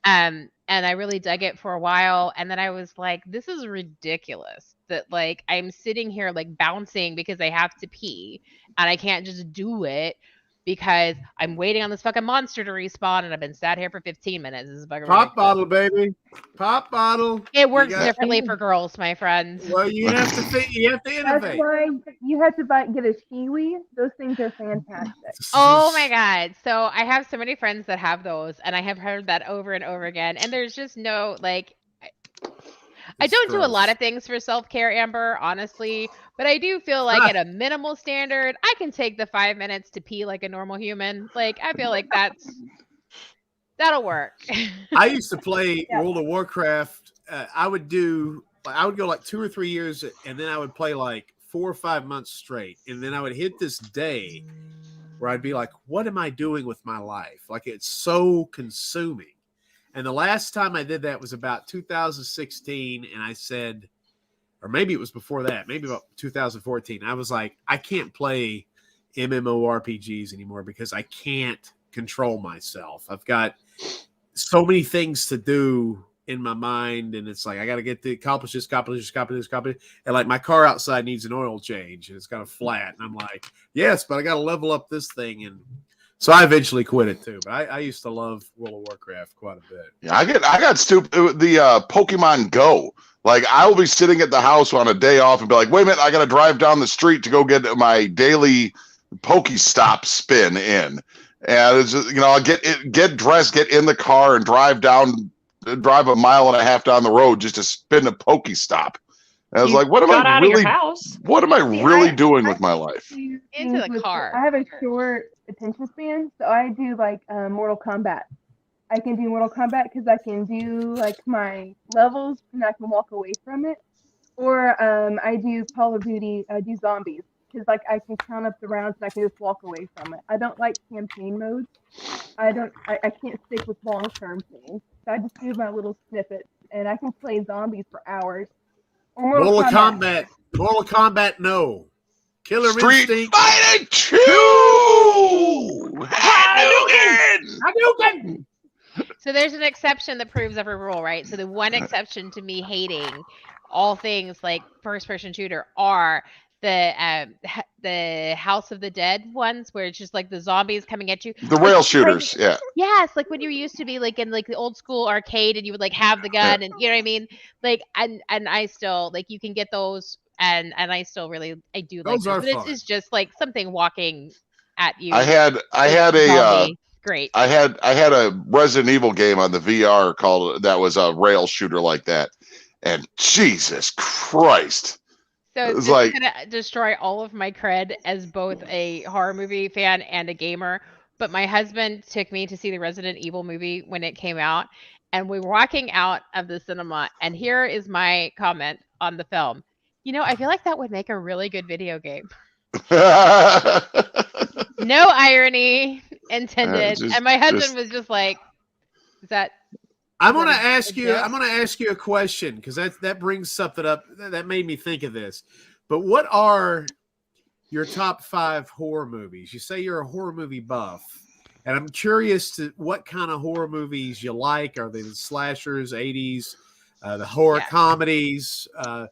And I really dug it for a while. And then I was like, this is ridiculous that like I'm sitting here like bouncing because I have to pee and I can't just do it. because I'm waiting on this fucking monster to respawn, and I've been sat here for 15 minutes. This is fucking Pop ridiculous. bottle, baby. Pop bottle. It works differently for girls, my friends. Well, you have to think. You have to That's innovate. why you have to get a Kiwi. Those things are fantastic. Oh my god. So I have so many friends that have those, and I have heard that over and over again. And there's just no like I don't do a lot of things for self-care, Amber, honestly, but I do feel like at a minimal standard, I can take the 5 minutes to pee like a normal human. Like I feel like that'll work. I used to play World of Warcraft. I would go like 2 or 3 years, and then I would play like 4 or 5 months straight, and then I would hit this day where I'd be like, "What am I doing with my life?" Like it's so consuming. And the last time I did that was about 2016, and I said, or maybe it was before that, maybe about 2014. I was like, I can't play MMORPGs anymore because I can't control myself. I've got so many things to do in my mind, and it's like I got to get to accomplish this, and like my car outside needs an oil change, and it's kind of flat, and I'm like, yes, but I got to level up this thing, and so I eventually quit it too. But I used to love World of Warcraft quite a bit. Yeah, I got stupid. The Pokemon Go. Like I will be sitting at the house on a day off and be like, wait a minute, I got to drive down the street to go get my daily Pokestop spin in. And it's just, I'll get dressed, get in the car, and drive a mile and a half down the road just to spin a Pokestop. And I was like, what am I really doing with my life? Into the car. I have a short attention span, so I do like Mortal Kombat. I can do Mortal Kombat because I can do like my levels and I can walk away from it. Or I do Call of Duty. I do zombies because like I can count up the rounds and I can just walk away from it. I don't like campaign modes. I can't stick with long term things. So I just do my little snippets, and I can play zombies for hours. Mortal Kombat, no. Killer Street Instinct. Fighter 2! Hadouken! So there's an exception that proves every rule, right? So the one exception to me hating all things like first-person shooter are the House of the Dead ones, where it's just like the zombies coming at you. The rail shooters, yeah. Yes, like when you used to be like in like the old school arcade, and you would like have the gun, and you know what I mean. Like, and I still like you can get those, and I still really I do like those. But it's just like something walking at you. I had great. I had a Resident Evil game on the VR that was a rail shooter like that, and Jesus Christ. So it's like gonna destroy all of my cred as both a horror movie fan and a gamer. But my husband took me to see the Resident Evil movie when it came out, and we were walking out of the cinema, and here is my comment on the film. I feel like that would make a really good video game. No irony intended. And my husband was just like, "Is that?" I'm gonna ask you a question, because that brings something up that made me think of this. But what are your top 5 horror movies? You say you're a horror movie buff, and I'm curious to what kind of horror movies you like. Are they the slashers, 80s, the horror comedies, the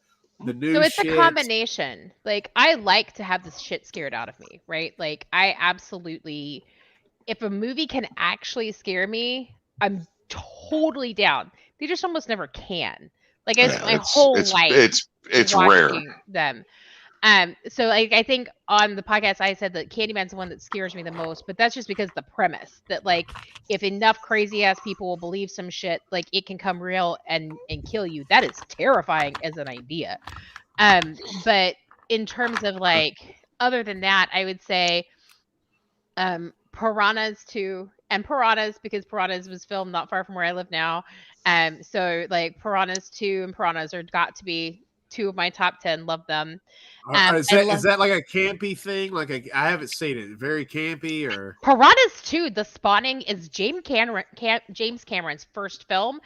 new? So it's a combination. Like I like to have this shit scared out of me, right? Like I absolutely, if a movie can actually scare me, I'm totally down. They just almost never can. Like my whole life. It's rare. Them. So like I think on the podcast I said that Candyman's the one that scares me the most, but that's just because the premise that like if enough crazy ass people will believe some shit, like it can come real and kill you. That is terrifying as an idea. But in terms of like other than that, I would say Piranhas 2 and Piranhas, because Piranhas was filmed not far from where I live now. So like Piranhas 2 and Piranhas are got to be 2 of my top 10. Love them. Is that like a campy thing? I haven't seen it. Very campy, or Piranhas 2, The Spawning is James Cameron's first film.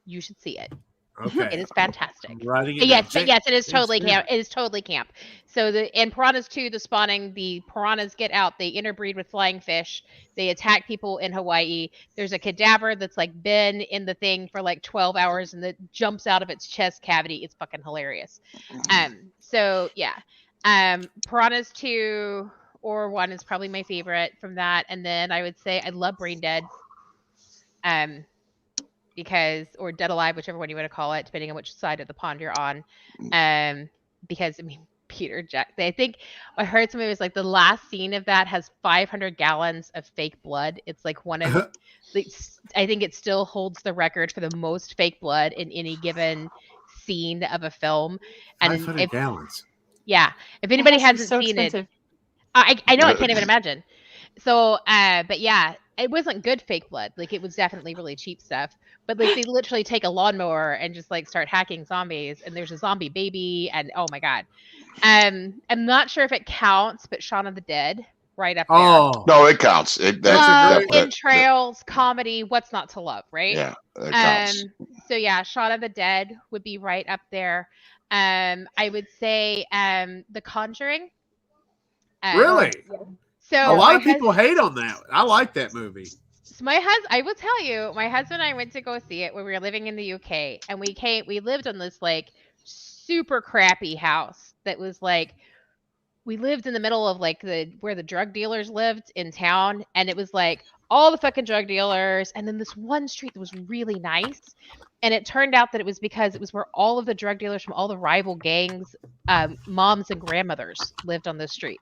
You should see it. Okay. It is fantastic. Yes, it is totally camp. It is totally camp. So in Piranhas 2, The Spawning, the piranhas get out, they interbreed with flying fish, they attack people in Hawaii. There's a cadaver that's like been in the thing for like 12 hours and that jumps out of its chest cavity. It's fucking hilarious. So yeah. Piranhas 2, or 1 is probably my favorite from that. And then I would say I love Brain Dead. Because, or Dead Alive, whichever one you want to call it, depending on which side of the pond you're on. Because, I mean, Peter Jack, I think I heard somebody was like, the last scene of that has 500 gallons of fake blood. It's like one of I think it still holds the record for the most fake blood in any given scene of a film. And 500 gallons. Yeah. If anybody hasn't so seen expensive. it, I know, I can't even imagine. So, but yeah, it wasn't good fake blood. Like, it was definitely really cheap stuff. But like, they literally take a lawnmower and just like start hacking zombies, and there's a zombie baby, and oh my god. I'm not sure if it counts, but Shaun of the Dead, right up there. Oh No, it counts. Love, entrails, comedy, what's not to love, right? Yeah, it counts. So yeah, Shaun of the Dead would be right up there. I would say The Conjuring. really? So A lot of people hate on that. I like that movie. So I will tell you, my husband and I went to go see it when we were living in the UK, and we lived in this like super crappy house that was like, we lived in the middle of like where the drug dealers lived in town, and it was like all the fucking drug dealers, and then this one street that was really nice. And it turned out that it was because it was where all of the drug dealers from all the rival gangs, moms and grandmothers lived on this street.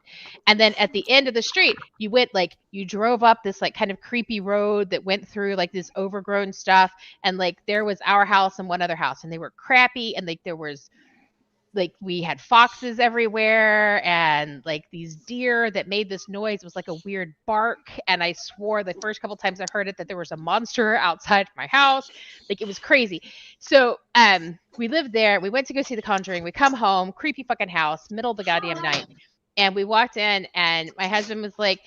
And then at the end of the street, you drove up this like kind of creepy road that went through like this overgrown stuff. And like, there was our house and one other house, and they were crappy. And like, there was like, we had foxes everywhere, and like these deer that made this noise. It was like a weird bark. And I swore the first couple times I heard it that there was a monster outside my house. Like, it was crazy. So we lived there. We went to go see The Conjuring. We come home, creepy fucking house, middle of the goddamn night. And we walked in, and my husband was like,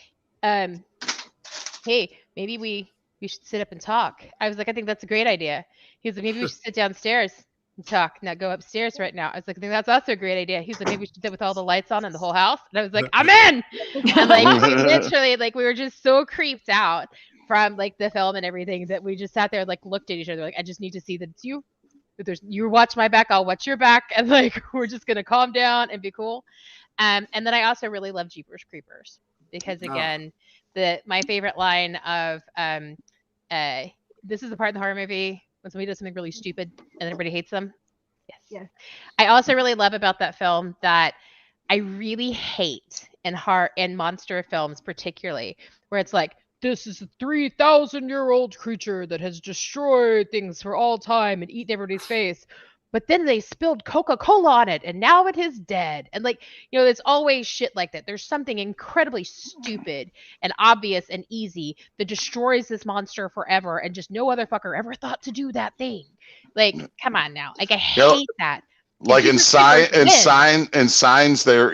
hey, maybe we should sit up and talk. I was like, I think that's a great idea. He was like, maybe we should sit downstairs and talk, not go upstairs right now. I was like, I think that's also a great idea. He was like, maybe we should sit with all the lights on in the whole house. And I was like, I'm in. And like, literally, like, we were just so creeped out from like the film and everything that we just sat there and like looked at each other like, I just need to see that it's you. That you watch my back, I'll watch your back, and like, we're just gonna calm down and be cool. And then I also really love Jeepers Creepers, because again, my favorite line of this is the part in the horror movie when somebody does something really stupid and everybody hates them. Yes. I also really love about that film that I really hate in monster films, particularly where it's like, this is a 3,000-year-old creature that has destroyed things for all time and eaten everybody's face. But then they spilled Coca-Cola on it, and now it is dead. And like, there's always shit like that. There's something incredibly stupid and obvious and easy that destroys this monster forever, and just no other fucker ever thought to do that thing. Like, come on now. Like, I hate that. Like in Signs, they're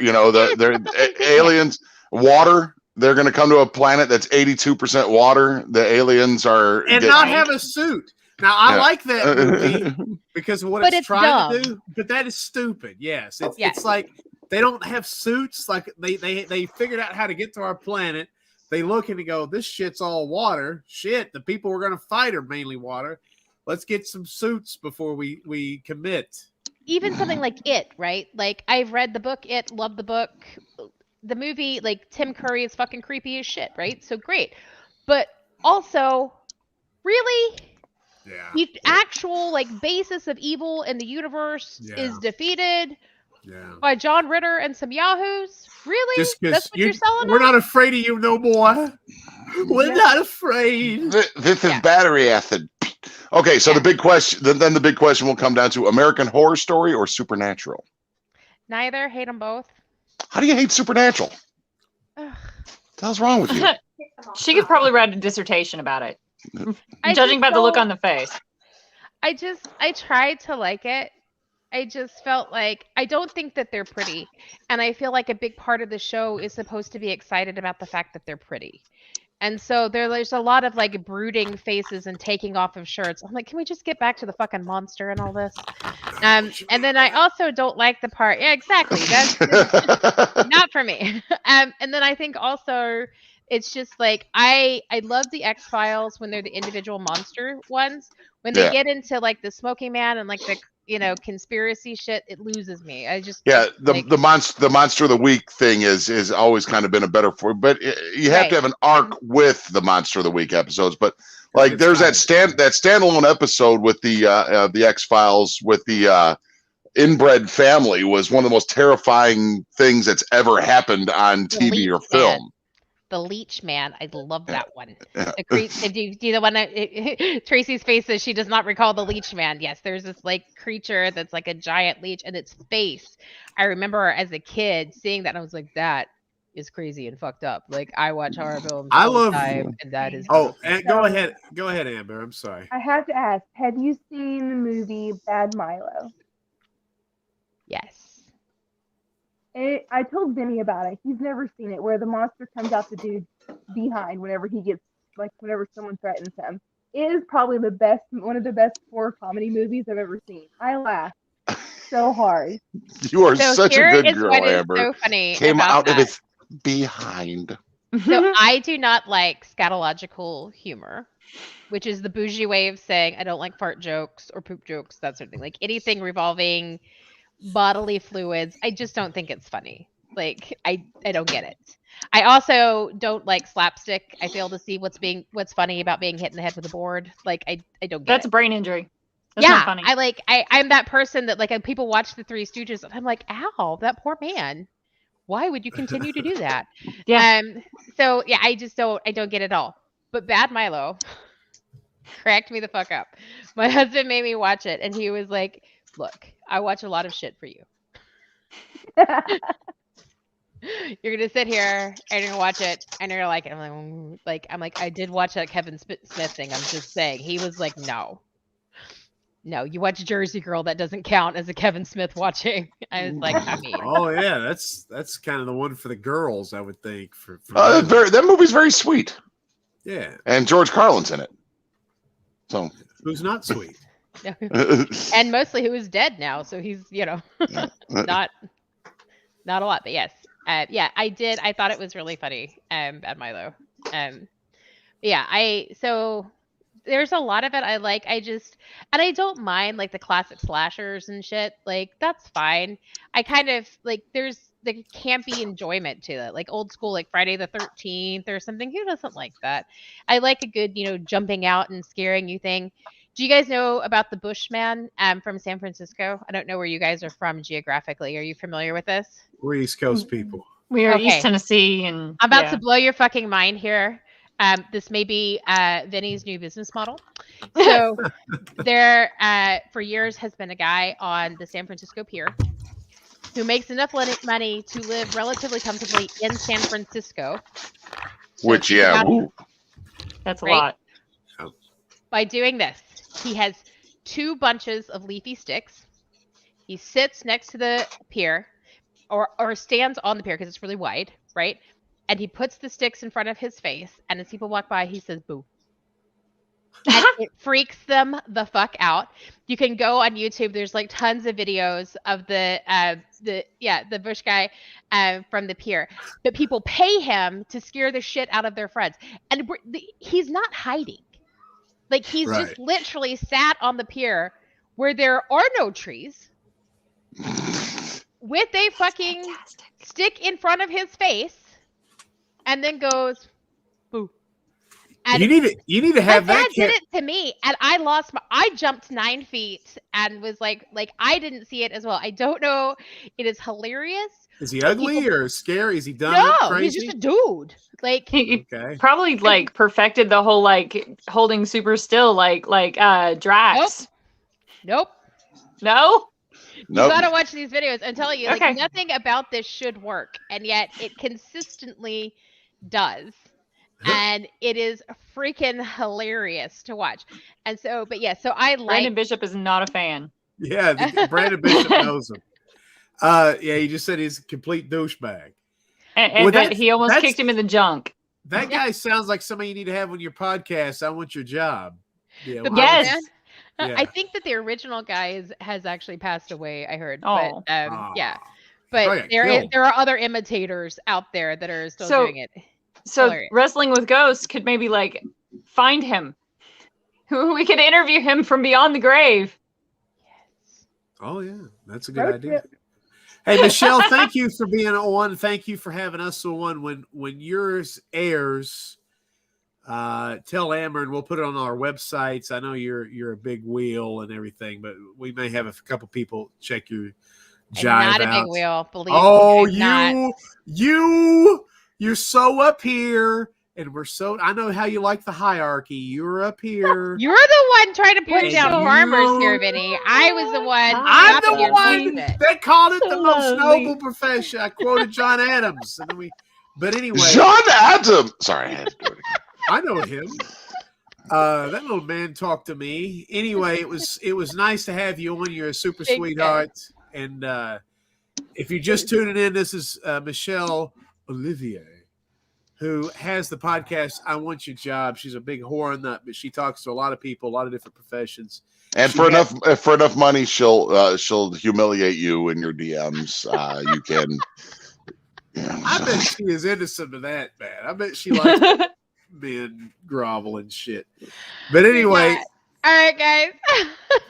aliens, water. They're going to come to a planet that's 82% water. The aliens are not have a suit. Now, I like that movie because of what it's trying to do, but that is stupid. Yes, it's like they don't have suits. Like they figured out how to get to our planet. They look and they go, this shit's all water. Shit, the people we're going to fight are mainly water. Let's get some suits before we commit. Even something like It, right? Like, I've read the book It, love the book. The movie, like, Tim Curry is fucking creepy as shit, right? So great. But also, really? Yeah. The actual, like, basis of evil in the universe is defeated by John Ritter and some yahoos? Really? Just that's what you're selling We're not afraid of you no more. We're not afraid. This is battery acid. Okay, so the big question, then the big question will come down to American Horror Story or Supernatural. Neither. Hate them both. How do you hate Supernatural? What the hell's wrong with you? She could probably write a dissertation about it. Judging by the look on the face. I tried to like it. I just felt like, I don't think that they're pretty. And I feel like a big part of the show is supposed to be excited about the fact that they're pretty. And so there's a lot of like brooding faces and taking off of shirts. I'm like, can we just get back to the fucking monster and all this? And then I also don't like the part. Yeah, exactly. That's not for me. And then I think also it's just like, I love the X-Files when they're the individual monster ones. When they get into like the Smoking Man and like conspiracy shit, it loses me. I just the monster of the week thing is always kind of been a better but you have to have an arc with the monster of the week episodes. But like there's that standalone episode with the X-Files with the inbred family was one of the most terrifying things that's ever happened on TV or film. The Leech Man. I love that one. Do you see the one Tracy's face says she does not recall the Leech Man? Yes, there's this creature that's like a giant leech, and its face. I remember as a kid seeing that, and I was like, that is crazy and fucked up. Like, I watch horror films all the time, and that is. Oh, and go ahead, Amber. I'm sorry. I have to ask: have you seen the movie Bad Milo? Yes. I told Vinny about it. He's never seen it, where the monster comes out the dude's behind whenever he gets, whenever someone threatens him. It is probably one of the best horror comedy movies I've ever seen. I laughed so hard. You are such a good girl, Amber. So funny came out of its behind. So I do not like scatological humor, which is the bougie way of saying I don't like fart jokes or poop jokes, that sort of thing. Like anything revolving bodily fluids, I just don't think it's funny. Like I don't get it. I also don't like slapstick. I fail to see what's funny about being hit in the head with a board. Like I don't get That's it. a brain injury. That's not funny. I'm that person that when people watch the Three Stooges, I'm like, ow, that poor man. Why would you continue to do that? Yeah. So yeah, I don't get it all. But Bad Milo cracked me the fuck up. My husband made me watch it, and he was like, look, I watch a lot of shit for you. You're gonna sit here and you're gonna watch it and you're like, I'm like, I did watch that Kevin Smith thing. I'm just saying. He was like, no, you watch Jersey Girl, that doesn't count as a Kevin Smith watching. I was like, I mean, oh yeah, that's kind of the one for the girls, I would think. For that movie's very sweet. Yeah, and George Carlin's in it. So who's not sweet? And mostly who is dead now, so he's not a lot, but yes. I thought it was really funny. Bad Milo. So there's a lot of it I like. And I don't mind the classic slashers and shit. Like that's fine. I kind of there's the campy enjoyment to it, like old school, like Friday the 13th or something. Who doesn't like that? I like a good, jumping out and scaring you thing. Do you guys know about the Bushman from San Francisco? I don't know where you guys are from geographically. Are you familiar with this? We're East Coast people. We are East Tennessee, and I'm about to blow your fucking mind here. This may be Vinny's new business model. So there, for years, has been a guy on the San Francisco Pier who makes enough money to live relatively comfortably in San Francisco. Which, that's a lot. By doing this, he has 2 bunches of leafy sticks. He sits next to the pier or stands on the pier because it's really wide, right? And he puts the sticks in front of his face, and as people walk by, he says, boo. And it freaks them the fuck out. You can go on YouTube. There's tons of videos of the bush guy from the pier. But people pay him to scare the shit out of their friends. And he's not hiding. He's just literally sat on the pier where there are no trees with a fucking stick in front of his face and then goes, boo. And you need to have that. Dad did it to me, and I jumped 9 feet and was like I didn't see it as well. I don't know. It is hilarious. Is he ugly or scary? Is he done? No, crazy? he's just a dude. He probably perfected the whole holding super still Drax. Nope. No. You gotta watch these videos. I'm telling you, nothing about this should work, and yet it consistently does. And it is freaking hilarious to watch. And so, so I like Brandon Bishop is not a fan. Yeah, Brandon Bishop knows him. He just said he's a complete douchebag. And he almost kicked him in the junk. That guy sounds like somebody you need to have on your podcast. I want your job. Yeah, yes. Yeah. I think that the original guy has actually passed away, I heard. Oh. But But there are other imitators out there that are still doing it. So Wrestling with Ghosts could maybe find him. We could interview him from beyond the grave. Yes. Oh yeah, that's a good Road idea. trip. Hey Michelle, thank you for being on. Thank you for having us on. When yours airs, tell Amber and we'll put it on our websites. I know you're a big wheel and everything, but we may have a couple people check your jive I'm not a out. big wheel, believe Oh, me. I'm not. you're so up here, and we're so. I know how you like the hierarchy. You're up here. You're the one trying to put You're down so farmers here, Vinny. I was the one. I'm stopping the your one bullshit. that called it the So most lovely. noble profession. I quoted John Adams, and then But anyway, John Adams. Sorry, I had to do it again. I know him. That little man talked to me. Anyway, it was nice to have you on. You're a super Big sweetheart. And if you're just tuning in, this is Michelle Olivier, who has the podcast I Want Your Job. She's a big whore nut, but she talks to a lot of people, a lot of different professions. And for enough money, she'll humiliate you in your DMs. You can. I bet she is innocent of that, man. I bet she likes men grovel and shit. But anyway, All right, guys.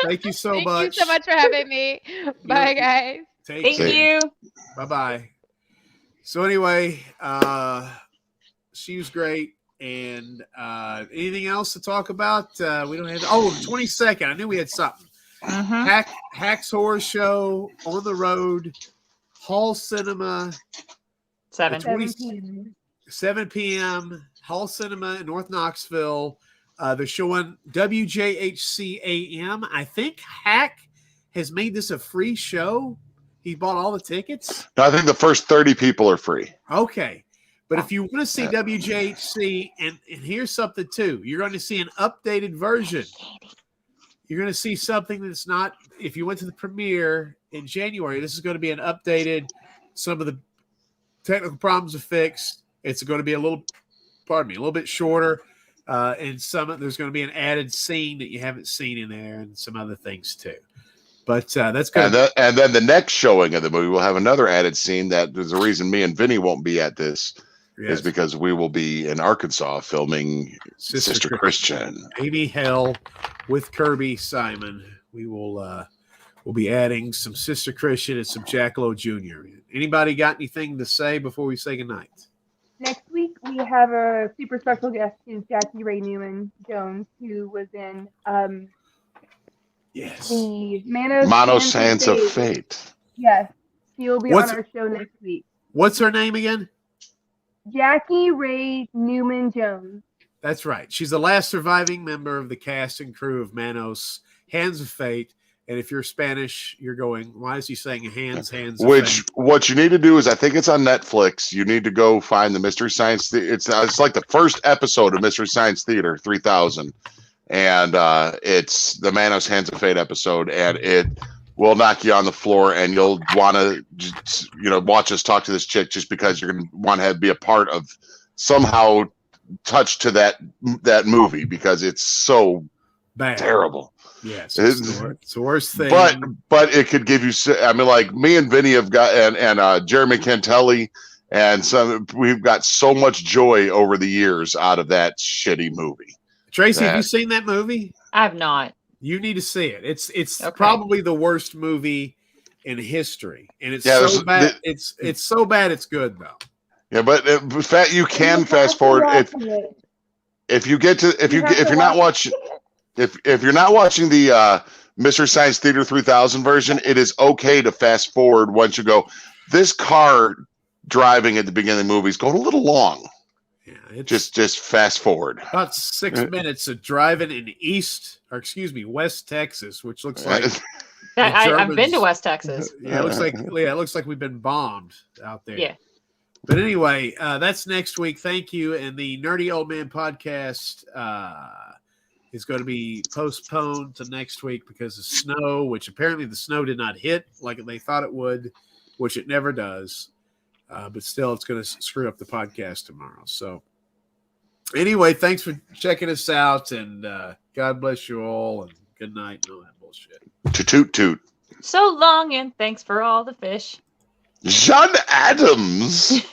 thank you so Thank much. you so much for having me. Bye, guys. Thank you. Bye-bye. So anyway, she was great. And anything else to talk about? We don't have. The 22nd. I knew we had something. Hacks Horror Show on the road, Hall Cinema. 7. 7 p.m. Hall Cinema in North Knoxville. They're showing WJHC AM. I think Hack has made this a free show. He bought all the tickets. No, I think the first 30 people are free. Okay. But if you want to see WJHC, and here's something too, you're going to see an updated version. You're going to see something that's not, if you went to the premiere in January, this is going to be an updated, some of the technical problems are fixed. It's going to be a little bit shorter. And there's going to be an added scene that you haven't seen in there and some other things too. But that's good. And then the next showing of the movie will have another added scene. That there's a reason me and Vinny won't be at this. Is because we will be in Arkansas filming Sister Christian. Amy Hell with Kirby Simon. We will we'll be adding some Sister Christian and some Jack Lowe Jr. Anybody got anything to say before we say goodnight? Next week we have a super special guest who's Jackie Ray Newman Jones, who was in Yes. the Manos Hands of Fate. Yes. She will be on our show next week. What's her name again? Jackie Ray Newman Jones. That's right. She's the last surviving member of the cast and crew of Manos, Hands of Fate. And if you're Spanish, you're going, why is he saying hands of fate? What you need to do is, I think it's on Netflix. You need to go find the Mystery Science. It's like the first episode of Mystery Science Theater 3000. And it's the Manos Hands of Fate episode. And it will knock you on the floor, and you'll want to, watch us talk to this chick just because you're going to want to be a part of somehow touch to that movie because it's so bad, terrible. Yes, it's the worst thing. But it could give you. I mean, like me and Vinny have got, and Jeremy Cantelli, and we've got so much joy over the years out of that shitty movie. Tracy, have you seen that movie? I have not. You need to see it. It's okay. Probably the worst movie in history, and it's so bad. It's so bad. It's good though. Yeah, but you can fast forward if you're not watching the Mystery Science Theater 3000 version. It is okay to fast forward once you go. This car driving at the beginning of the movie is going a little long. Yeah, just fast forward. About 6 minutes of driving in West Texas, which looks like I've been to West Texas. Yeah, it looks like we've been bombed out there. Yeah. But anyway, that's next week. Thank you. And the Nerdy Old Man podcast is going to be postponed to next week because of snow, which apparently the snow did not hit like they thought it would, which it never does. But still, it's going to screw up the podcast tomorrow. So anyway, thanks for checking us out, and God bless you all, and good night and all that bullshit. Toot toot. So long, and thanks for all the fish. John Adams.